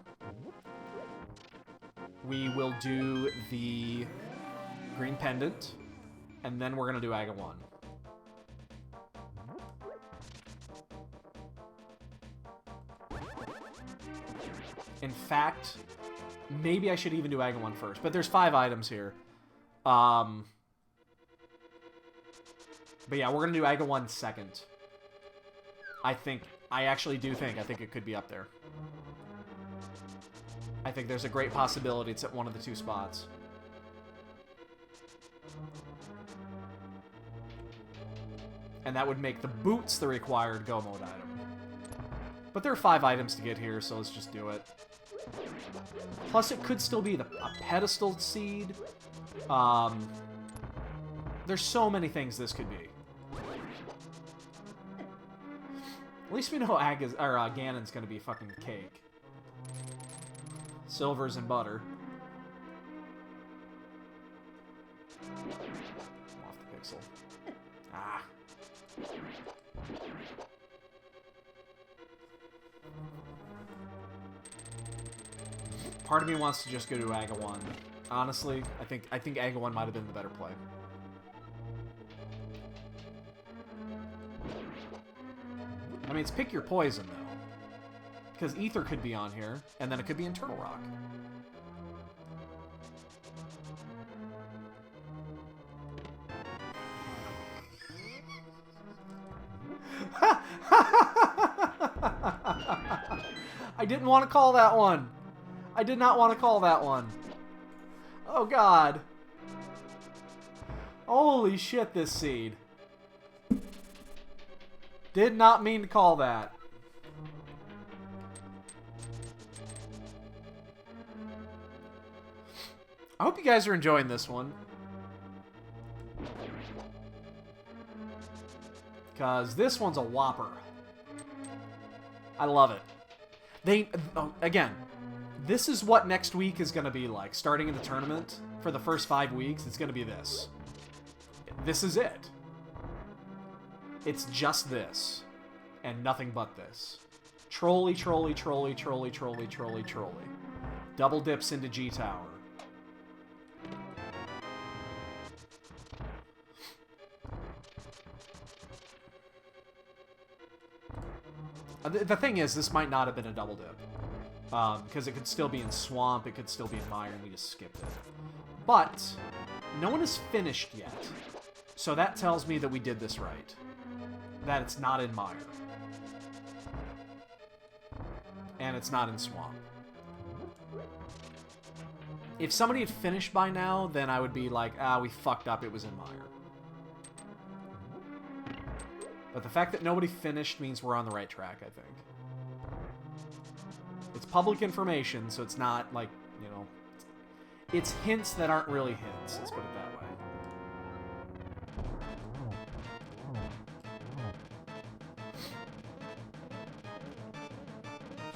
We will do the Green Pendant. And then we're gonna do Aga 1. In fact, maybe I should even do Aga 1 first. But there's 5 items here. But yeah, we're going to do Aga 1 second. I actually do think it could be up there. I think there's a great possibility it's at one of the 2 spots. And that would make the boots the required Go Mode item. But there are 5 items to get here, so let's just do it. Plus, it could still be a pedestal seed. There's so many things this could be. At least we know Ganon's gonna be fucking cake. Silvers and butter. Off the pixel. Ah. Part of me wants to just go to Aga 1. Honestly, I think Aga 1 might have been the better play. I mean, it's pick your poison, though. Because Ether could be on here, and then it could be Internal Rock. I didn't want to call that one. I did not want to call that one. Oh, God. Holy shit, this seed. Did not mean to call that. I hope you guys are enjoying this one. Because this one's a whopper. I love it. Again, this is what next week is going to be like. Starting in the tournament, for the first 5 weeks, it's going to be this. This is it. It's just this. And nothing but this. Trolley, trolley, trolley, trolley, trolley, trolley, trolley. Double dips into G Tower. The thing is, this might not have been a double dip. Because it could still be in Swamp, it could still be in Mire, and we just skipped it. But no one is finished yet. So that tells me that we did this right. That it's not in Mire. And it's not in Swamp. If somebody had finished by now, then I would be like, ah, we fucked up, it was in Mire. But the fact that nobody finished means we're on the right track, I think. It's public information, so it's not like, you know... It's hints that aren't really hints, let's put it that way.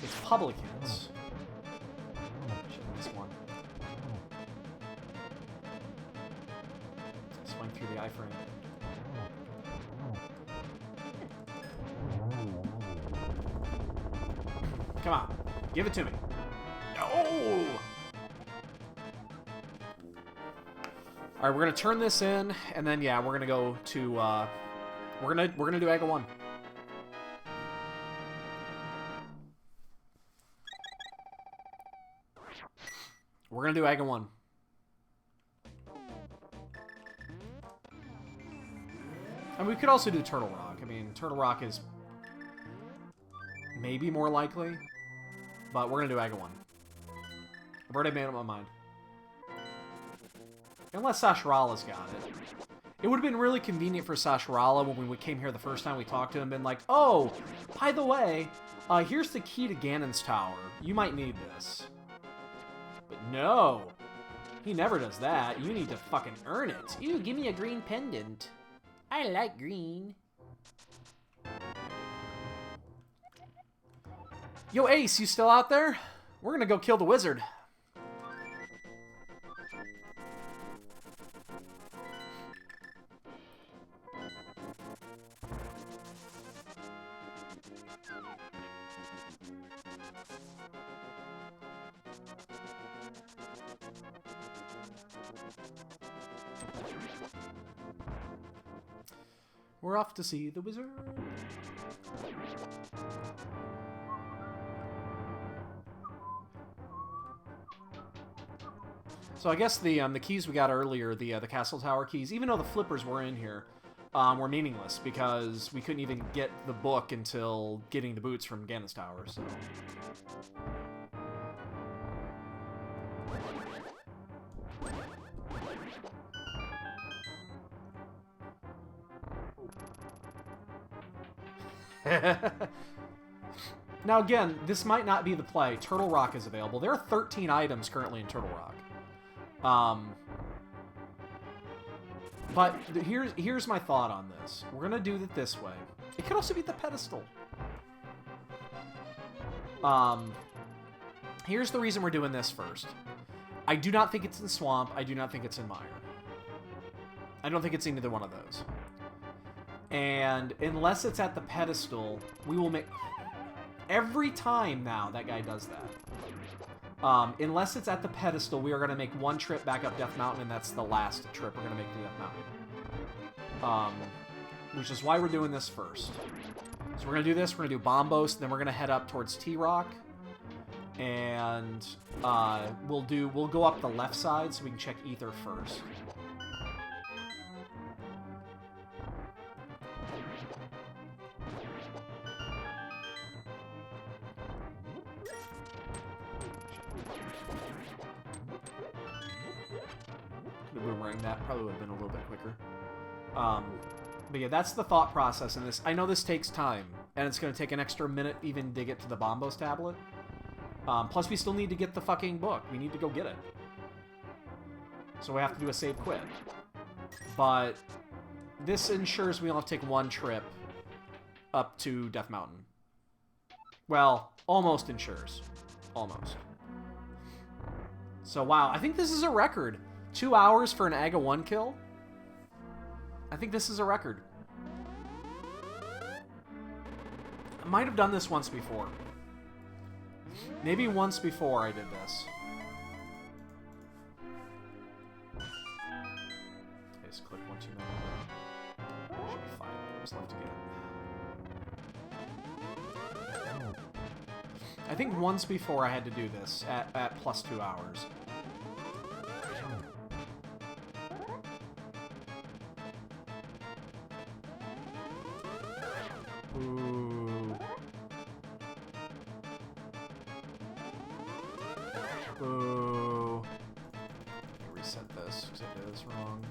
It's public hints. Shit, this one. Swing through the iframe. Come on. Give it to me. No! Alright, we're gonna turn this in, and then, yeah, we're gonna go to, we're gonna do Aga 1. We're gonna do Aga 1. And we could also do Turtle Rock. I mean, Turtle Rock is maybe more likely, but we're gonna do Aga 1. I've already made up my mind. Unless Sasharala's got it. It would have been really convenient for Sasharala when we came here the first time we talked to him and been like, oh, by the way, here's the key to Ganon's tower. You might need this. But no. He never does that. You need to fucking earn it. Ew, give me a green pendant. I like green. Yo, Ace, you still out there? We're gonna go kill the wizard. We're off to see the wizard. So I guess the keys we got earlier, the castle tower keys, even though the flippers were in here, were meaningless because we couldn't even get the book until getting the boots from Ganon's tower. So. Now again, this might not be the play. Turtle Rock is available. There are 13 items currently in Turtle Rock. But here's my thought on this. We're gonna do it this way. It could also be the pedestal. Here's the reason we're doing this first. I do not think it's in Swamp. I do not think it's in Mire. I don't think it's in either one of those. And unless it's at the pedestal, we will make... Every time now that guy does that. Unless it's at the pedestal, we are going to make one trip back up Death Mountain, and that's the last trip we're going to make to Death Mountain. Which is why we're doing this first. So we're going to do this, we're going to do Bombos, then we're going to head up towards T-Rock. And we'll go up the left side so we can check Ether first. Boomerang that probably would have been a little bit quicker. But yeah, that's the thought process in this. I know this takes time, and it's going to take an extra minute even to get to the Bombos tablet. Plus, we still need to get the fucking book. We need to go get it. So we have to do a save quit. But this ensures we only have to take one trip up to Death Mountain. Well, almost ensures. Almost. So, wow. I think this is a record. 2 hours for an Aga 1 kill? I think this is a record. I might have done this once before. Maybe once before I did this. Okay, just click 1, 2, 9. Should be 5 items left to get. I think once before I had to do this at plus 2 hours. Ooh. Ooh. Let me reset this because I did this wrong.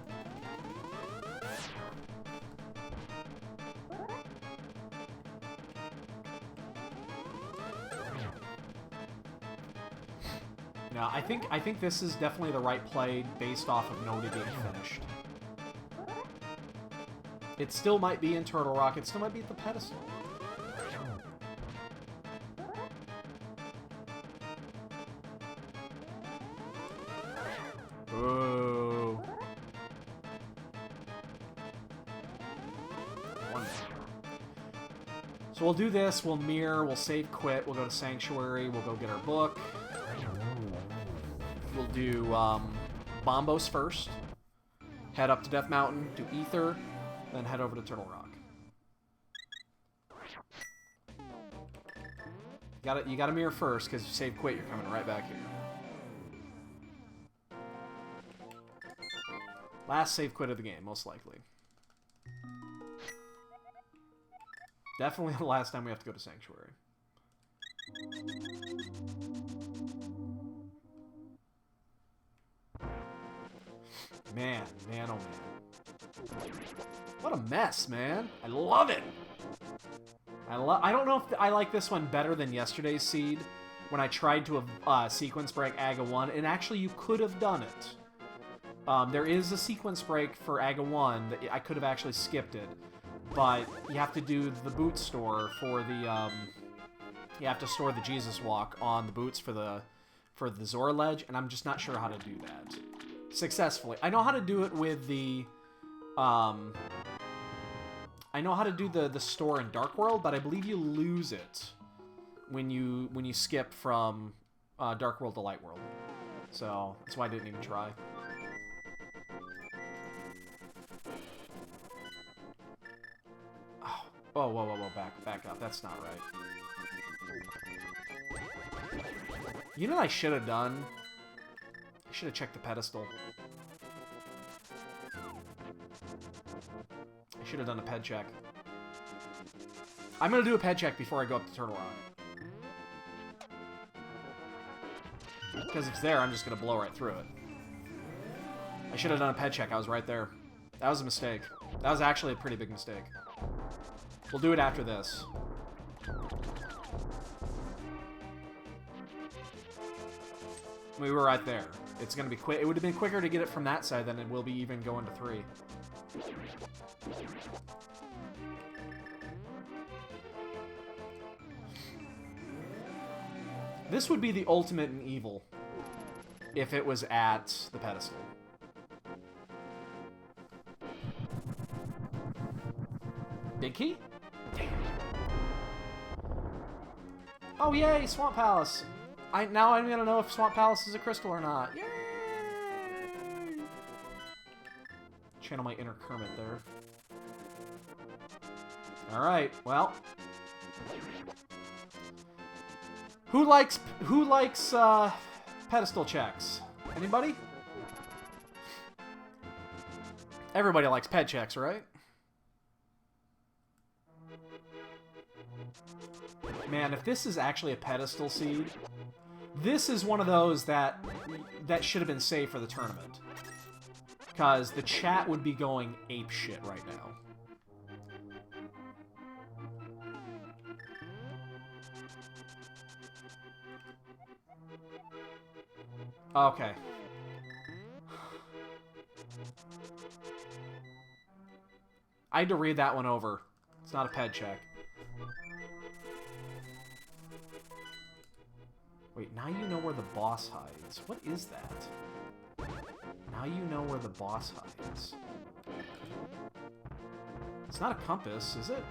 No, I think this is definitely the right play based off of nobody being finished. It still might be in Turtle Rock. It still might be at the pedestal. Ooh. So we'll do this. We'll mirror. We'll save quit. We'll go to Sanctuary. We'll go get our book. We'll do Bombos first. Head up to Death Mountain. Do Ether. Then head over to Turtle Rock. You gotta mirror first, because if you save quit, you're coming right back here. Last save quit of the game, most likely. Definitely the last time we have to go to Sanctuary. Man, man, oh man. What a mess, man. I love it. I don't know if I like this one better than yesterday's seed, when I tried to sequence break Aga 1, and actually you could have done it. There is a sequence break for Aga 1 that I could have actually skipped it, but you have to do the boot store for the, you have to store the Jesus Walk on the boots for the Zora Ledge, and I'm just not sure how to do that successfully. I know how to do it with the, I know how to do the store in Dark World, but I believe you lose it when you skip from Dark World to Light World. So that's why I didn't even try. Oh, whoa, back up. That's not right. You know what I should have done? I should have checked the pedestal. I should have done a ped check. I'm going to do a ped check before I go up to Turtle Rock. Because if it's there, I'm just going to blow right through it. I should have done a ped check. I was right there. That was a mistake. That was actually a pretty big mistake. We'll do it after this. We were right there. It's going to be quick. It would have been quicker to get it from that side than it will be even going to 3. This would be the ultimate in evil if it was at the pedestal. Big key? Damn. Oh yay, Swamp Palace! Now I'm gonna know if Swamp Palace is a crystal or not. Yay! Channel my inner Kermit there. Alright, well. Who likes pedestal checks? Anybody? Everybody likes ped checks, right? Man, if this is actually a pedestal seed, this is one of those that should have been saved for the tournament. Because the chat would be going ape shit right now. Okay. I had to read that one over. It's not a ped check. Wait, now you know where the boss hides. What is that? Now you know where the boss hides. It's not a compass, is it?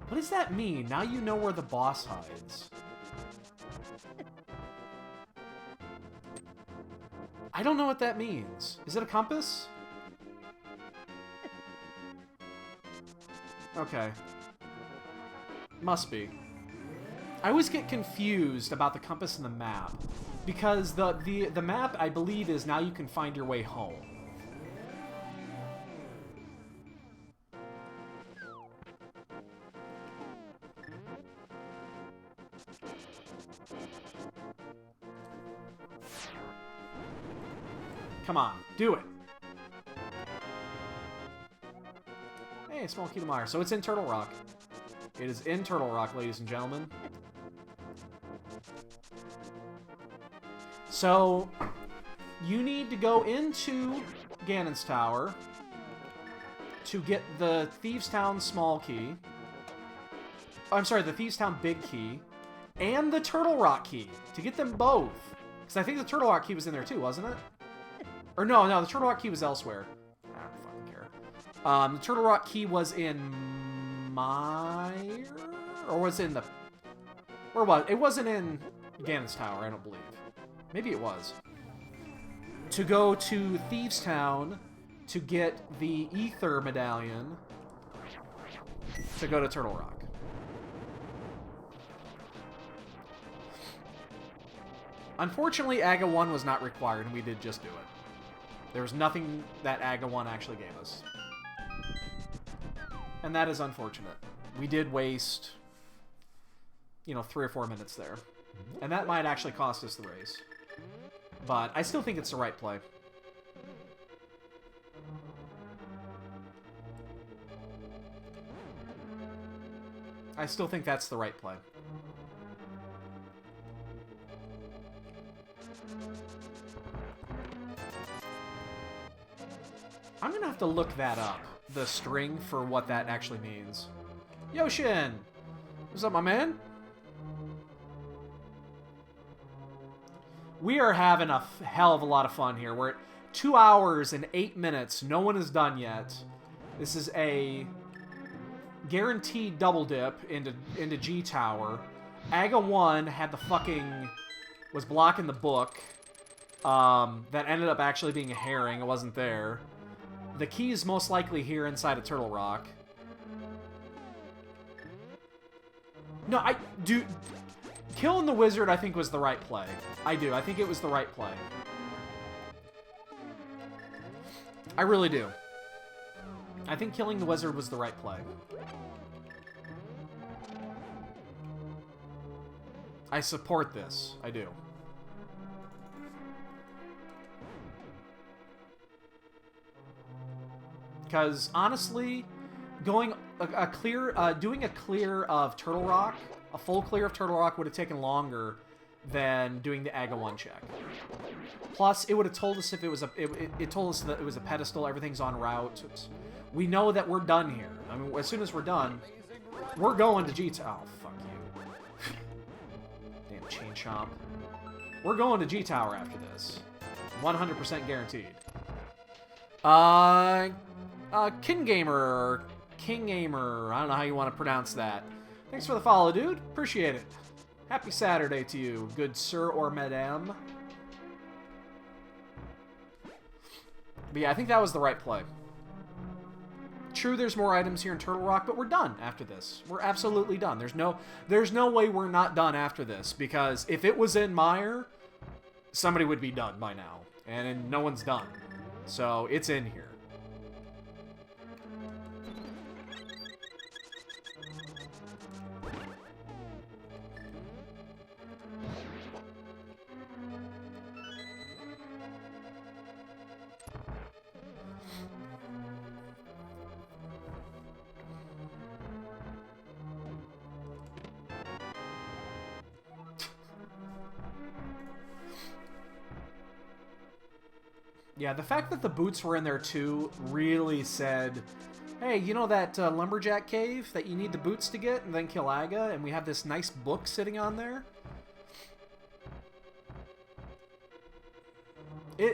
What does that mean? Now you know where the boss hides. I don't know what that means. Is it a compass? Must be. I always get confused about the compass and the map. Because the map, I believe, is now you can find your way home. Come on, do it. Hey, small key to Mire. So it's in Turtle Rock. It is in Turtle Rock, ladies and gentlemen. So, you need to go into Ganon's Tower to get the Thieves' Town small key. I'm sorry, the Thieves' Town big key. And the Turtle Rock key. To get them both. Because I think the Turtle Rock key was in there too, wasn't it? Or no, the Turtle Rock key was elsewhere. I don't fucking care. The Turtle Rock key was in Mire? Or was it in the... Where was it? It wasn't in Ganon's Tower, I don't believe. Maybe it was. To go to Thieves' Town to get the Ether Medallion to go to Turtle Rock. Unfortunately, Aga 1 was not required, and we did just do it. There was nothing that Aga 1 actually gave us. And that is unfortunate. We did waste, you know, 3 or 4 minutes there. And that might actually cost us the race. But I still think it's the right play. I still think that's the right play. I'm gonna have to look that up, the string, for what that actually means. Yoshin! What's up, my man? We are having a hell of a lot of fun here. We're at 2 hours and 8 minutes. No one is done yet. This is a guaranteed double dip into G Tower. Aga 1 had the fucking... was blocking the book. That ended up actually being a herring. It wasn't there. The key is most likely here inside of Turtle Rock. No, I do... Killing the wizard, I think, was the right play. I do. I think it was the right play. I really do. I think killing the wizard was the right play. I support this. I do. Because, honestly, going doing a clear of Turtle Rock, a full clear of Turtle Rock would have taken longer than doing the Aga 1 check. Plus, it would have told us if it was it told us that it was a pedestal, everything's en route. We know that we're done here. I mean, as soon as we're done, we're going to G-Tower. Oh, fuck you. Damn chain chomp. We're going to G-Tower after this. 100% guaranteed. King Gamer, I don't know how you want to pronounce that. Thanks for the follow, dude. Appreciate it. Happy Saturday to you, good sir or madame. But yeah, I think that was the right play. True, there's more items here in Turtle Rock, but we're done after this. We're absolutely done. There's no way we're not done after this, because if it was in Mire, somebody would be done by now. And no one's done. So, it's in here. Yeah, the fact that the boots were in there too really said, hey, you know that lumberjack cave that you need the boots to get and then kill Aga, and we have this nice book sitting on there?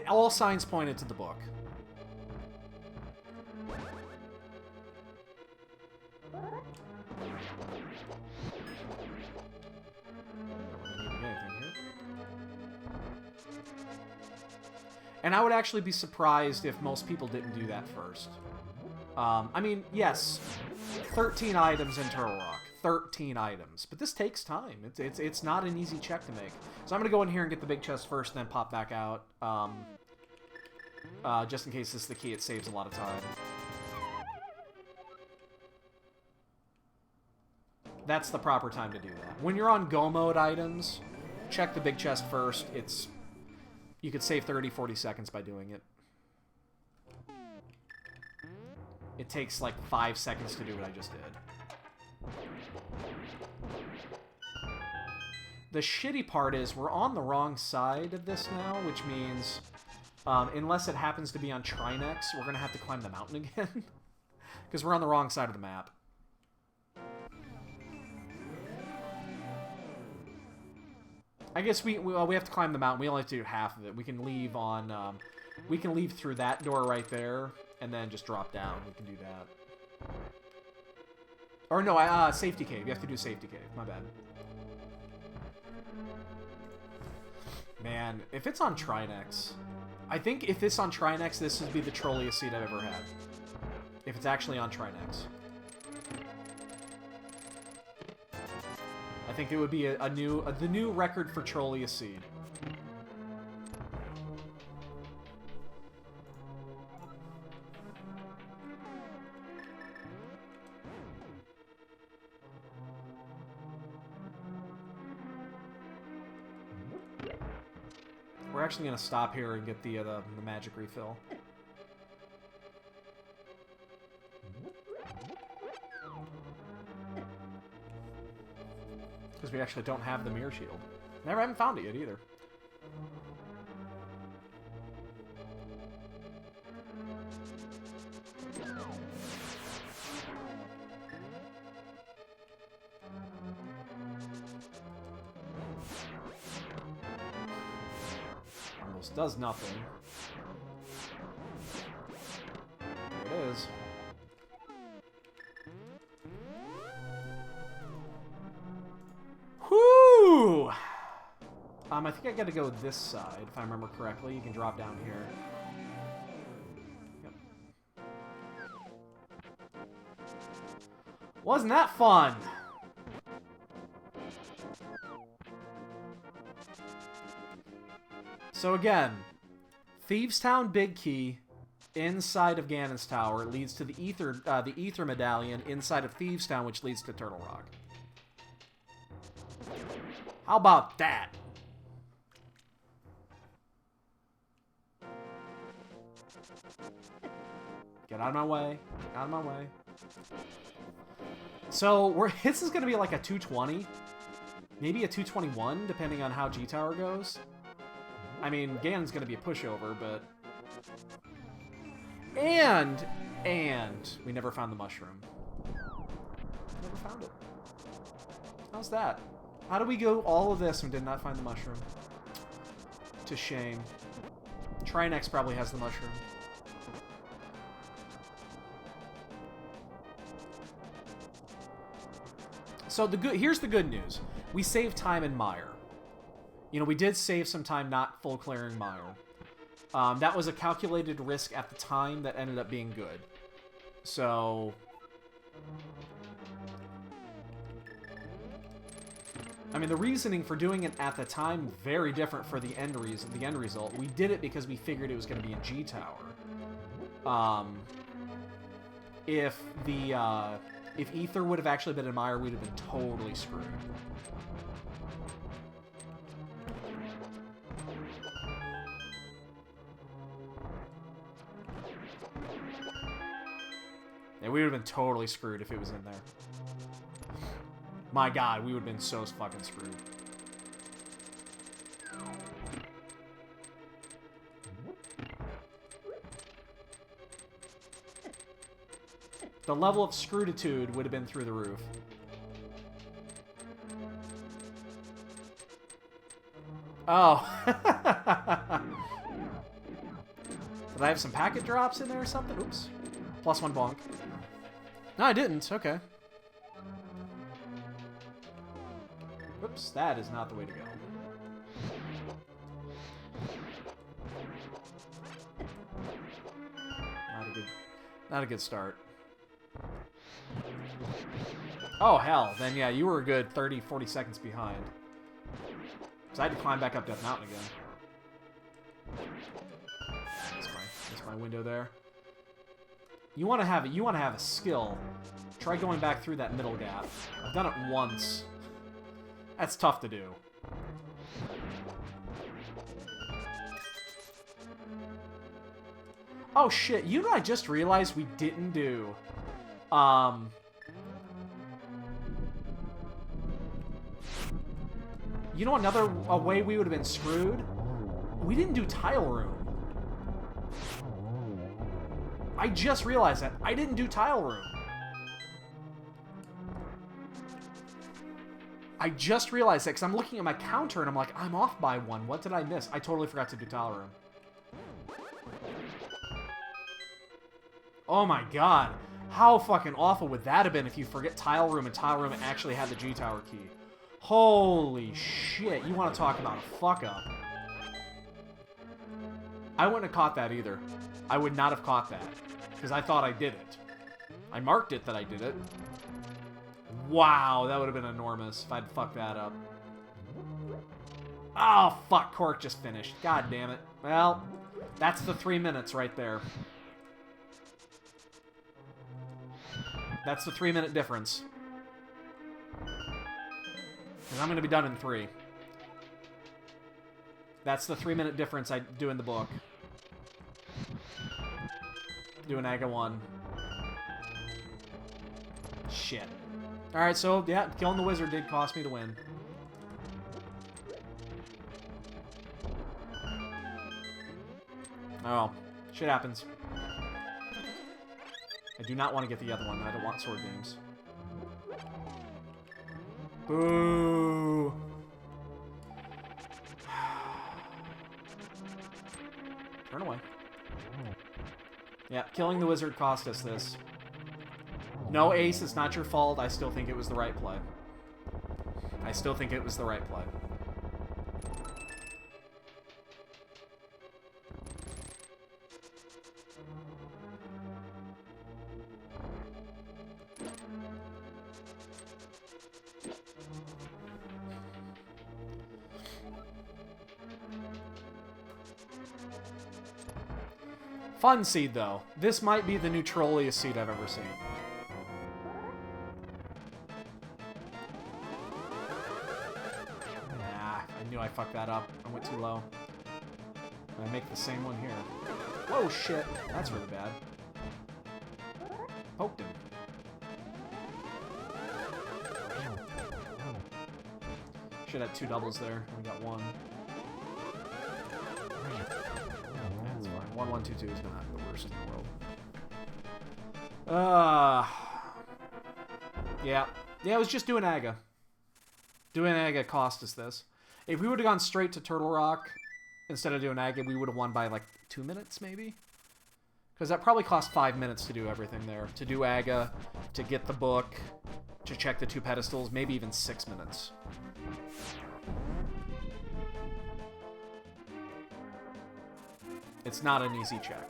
All signs pointed to the book. And I would actually be surprised if most people didn't do that first. I mean, yes, 13 items in Turtle Rock. 13 items, but this takes time. It's not an easy check to make. So I'm gonna go in here and get the big chest first, then pop back out. Just in case this is the key, it saves a lot of time. That's the proper time to do that. When you're on go mode items, check the big chest first. You could save 30-40 seconds by doing it. It takes like 5 seconds to do what I just did. The shitty part is we're on the wrong side of this now, which means unless it happens to be on Trinex, we're going to have to climb the mountain again. Because we're on the wrong side of the map. I guess we have to climb the mountain. We only have to do half of it. We can leave on... we can leave through that door right there, and then just drop down. We can do that. Or no, safety cave. You have to do safety cave. My bad. Man, if it's on Trinex... I think if it's on Trinex, this would be the trolliest seed I've ever had. If it's actually on Trinex. I think it would be the new record for trolliest seed. We're actually going to stop here and get the magic refill. Because we actually don't have the mirror shield. Haven't found it yet either. Almost does nothing. There it is. Whoo! I think I gotta go this side, if I remember correctly. You can drop down here. Yep. Wasn't that fun? So again, Thieves' Town Big Key inside of Ganon's Tower leads to the Ether Medallion inside of Thieves' Town, which leads to Turtle Rock. How about that? Get out of my way. Get out of my way. So, this is going to be like a 220. Maybe a 221, depending on how G-Tower goes. I mean, Ganon's going to be a pushover, but... And we never found the mushroom. Never found it. How's that? How do we go all of this and did not find the mushroom? It's a shame. Trinex probably has the mushroom. So here's the good news. We saved time in Mire. You know, we did save some time not full clearing Mire. That was a calculated risk at the time that ended up being good. So... I mean, the reasoning for doing it at the time, very different for the end result. We did it because we figured it was going to be in G-Tower. If Ether would have actually been in Mire, we'd have been totally screwed. Yeah, we would have been totally screwed if it was in there. My god, we would have been so fucking screwed. The level of screwitude would have been through the roof. Oh. Did I have some packet drops in there or something? Oops. +1 bonk. No, I didn't. Okay. Whoops, that is not the way to go. Not a good start. Oh, hell. Then, yeah, you were a good 30, 40 seconds behind. Because I had to climb back up Death Mountain again. That's my window there. You want to have a skill. Try going back through that middle gap. I've done it once. That's tough to do. Oh shit, you know I just realized we didn't do. You know a way we would have been screwed? We didn't do Tile Room. I just realized that. I didn't do Tile Room. I just realized that because I'm looking at my counter and I'm like, I'm off by one. What did I miss? I totally forgot to do Tile Room. Oh my god. How fucking awful would that have been if you forget Tile Room and Tile Room actually had the G-Tower key? Holy shit. You want to talk about a fuck-up. I wouldn't have caught that either. I would not have caught that. Because I thought I did it. I marked it that I did it. Wow, that would have been enormous if I'd fucked that up. Oh, fuck. Cork just finished. God damn it. Well, that's the 3 minutes right there. That's the 3-minute difference. And I'm going to be done in 3. That's the 3-minute difference I do in the book. Doing Aga 1. Shit. Alright, so, yeah, killing the wizard did cost me the win. Oh, shit happens. I do not want to get the other one. I don't want sword games. Boo! Turn away. Yeah, killing the wizard cost us this. No, Ace, it's not your fault. I still think it was the right play. I still think it was the right play. Fun seed, though. This might be the new trolliest seed I've ever seen. Nah, I knew I fucked that up. I went too low. I make the same one here. Whoa, shit. That's really bad. Poked him. Should have 2 doubles there. We got 1. 1, 1, 2, 2 is not the worst in the world. Yeah. Yeah, it was just doing Aga. Doing Aga cost us this. If we would have gone straight to Turtle Rock instead of doing Aga, we would have won by like 2 minutes, maybe? Because that probably cost 5 minutes to do everything there. To do Aga, to get the book, to check the 2 pedestals, maybe even 6 minutes. It's not an easy check.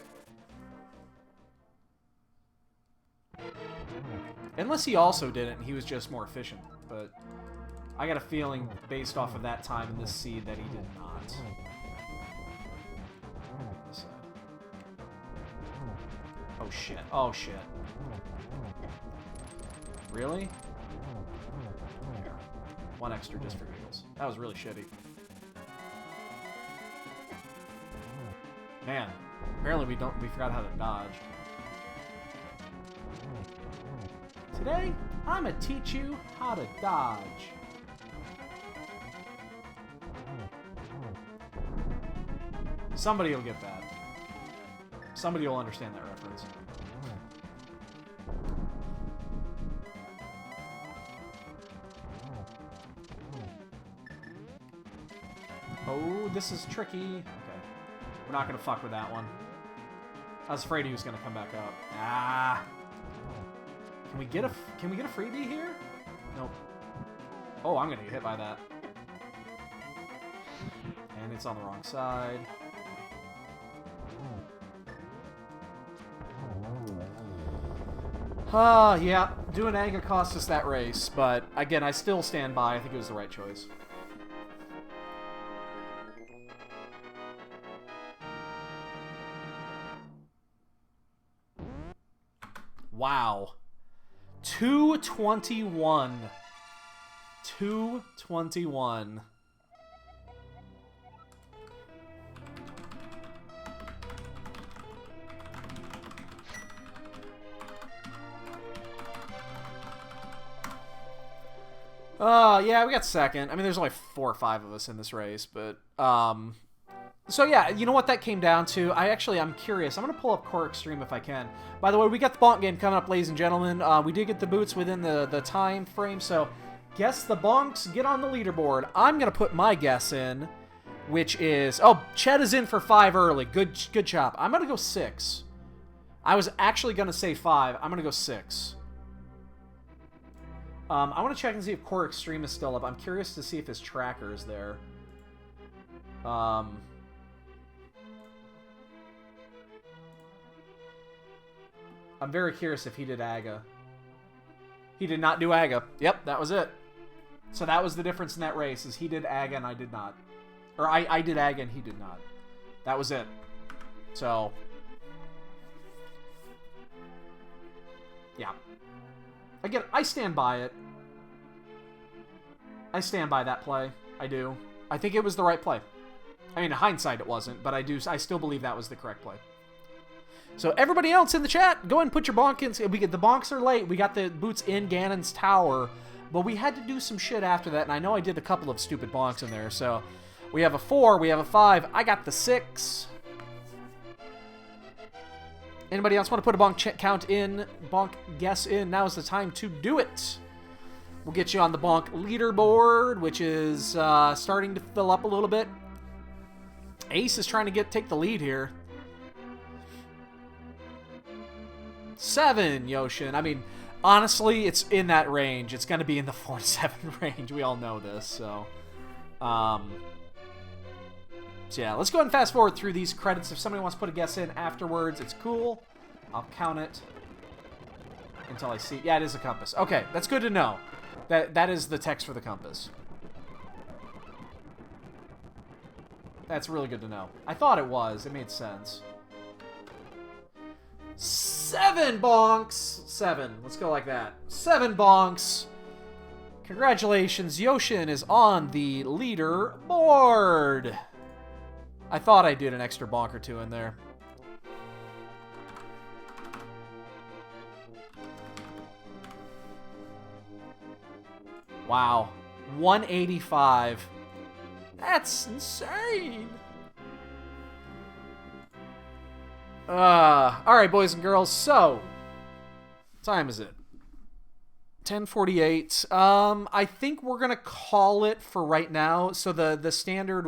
Unless he also did it and he was just more efficient. But I got a feeling, based off of that time in this seed, that he did not. This side. Oh shit. Oh shit. Really? Here. 1 extra just for giggles. That was really shitty. Man, apparently we forgot how to dodge. Today, I'm gonna teach you how to dodge. Somebody will get that. Somebody will understand that reference. Oh, this is tricky. Okay. We're not gonna fuck with that one. I was afraid he was gonna come back up. Ah. Can we get a freebie here? Nope. Oh, I'm gonna get hit by that. And it's on the wrong side. Yeah. Doing Aga cost us that race, but again, I still stand by. I think it was the right choice. Wow. 221. 221. Yeah, we got second. I mean, there's only 4 or 5 of us in this race, but, so yeah, you know what that came down to? I'm curious. I'm going to pull up Core Extreme if I can. By the way, we got the bonk game coming up, ladies and gentlemen. We did get the boots within the time frame, so guess the bonks, get on the leaderboard. I'm going to put my guess in, which is, oh, Chet is in for 5 early. Good job. I'm going to go 6. I was actually going to say 5. I'm going to go 6. I want to check and see if Core Extreme is still up. I'm curious to see if his tracker is there. I'm very curious if he did Aga. He did not do Aga. Yep, that was it. So that was the difference in that race, is he did Aga and I did not. Or I did Aga and he did not. That was it. So, yeah. Again, I stand by it. I stand by that play. I do. I think it was the right play. I mean, in hindsight, it wasn't, but I still believe that was the correct play. So everybody else in the chat, go ahead and put your bonk in. The bonks are late. We got the boots in Ganon's tower, but we had to do some shit after that, and I know I did a couple of stupid bonks in there. So we have a 4, we have a 5. I got the 6. Anybody else want to put a bonk count in, bonk guess in? Now is the time to do it. We'll get you on the bonk leaderboard, which is starting to fill up a little bit. Ace is trying to take the lead here. 7, Yoshin. I mean, honestly, it's in that range. It's going to be in the 4 to 7 range. We all know this, so. So yeah, let's go ahead and fast forward through these credits. If somebody wants to put a guess in afterwards, it's cool. I'll count it until I see. Yeah, it is a compass. Okay, that's good to know. That is the text for the compass. That's really good to know. I thought it was. It made sense. 7 bonks. 7. Let's go like that. 7 bonks. Congratulations, Yoshin is on the leaderboard. I thought I did an extra bonk or 2 in there. Wow. 185. That's insane. Alright, boys and girls. So, what time is it? 10:48. I think we're gonna call it for right now. So the standard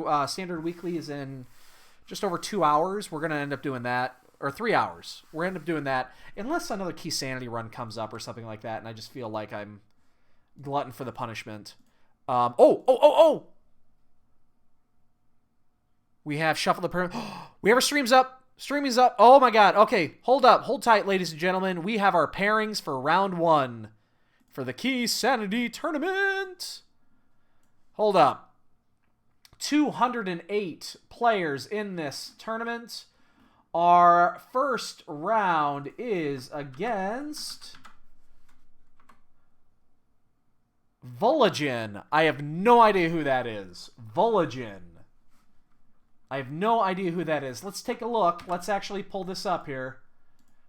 weekly is in just over 2 hours. We're gonna end up doing that, or 3 hours. We're gonna end up doing that unless another Keysanity run comes up or something like that, and I just feel like I'm glutton for the punishment. Oh! We have shuffle the perm. We have our streams up. Streaming's up. Oh my god. Okay, hold up. Hold tight, ladies and gentlemen. We have our pairings for round 1 for the Keysanity tournament. Hold up. 208 players in this tournament. Our first round is against Voligen. I have no idea who that is. Voligen. I have no idea who that is. Let's take a look. Let's actually pull this up here.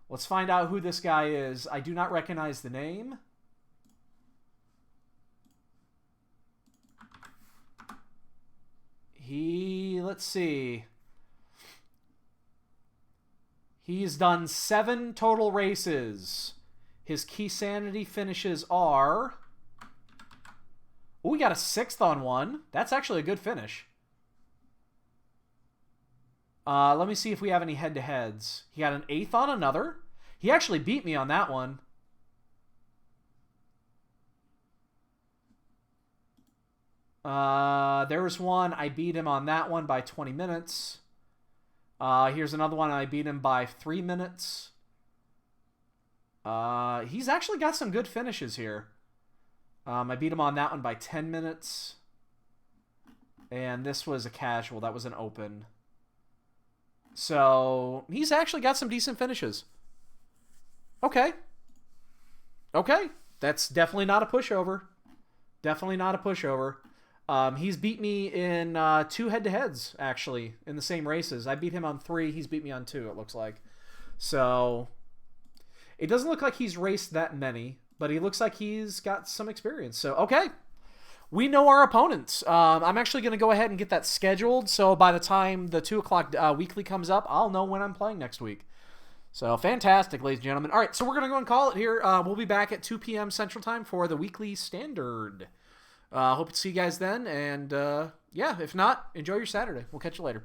Let's find out who this guy is. I do not recognize the name. Let's see. He's done 7 total races. His Keysanity finishes are... Oh, we got a 6th on one. That's actually a good finish. Let me see if we have any head-to-heads. He got an 8th on another. He actually beat me on that one. There was one. I beat him on that one by 20 minutes. Here's another one. I beat him by 3 minutes. He's actually got some good finishes here. I beat him on that one by 10 minutes. And this was a casual. That was an open. So, he's actually got some decent finishes. Okay. Okay. That's definitely not a pushover. Definitely not a pushover. He's beat me in 2 head-to-heads, actually, in the same races. I beat him on 3. He's beat me on 2, it looks like. So, it doesn't look like he's raced that many, but he looks like he's got some experience. So, okay. We know our opponents. I'm actually going to go ahead and get that scheduled, so by the time the 2 o'clock weekly comes up, I'll know when I'm playing next week. So, fantastic, ladies and gentlemen. All right, so we're going to go and call it here. We'll be back at 2 p.m. Central Time for the weekly standard. Hope to see you guys then, and yeah, if not, enjoy your Saturday. We'll catch you later.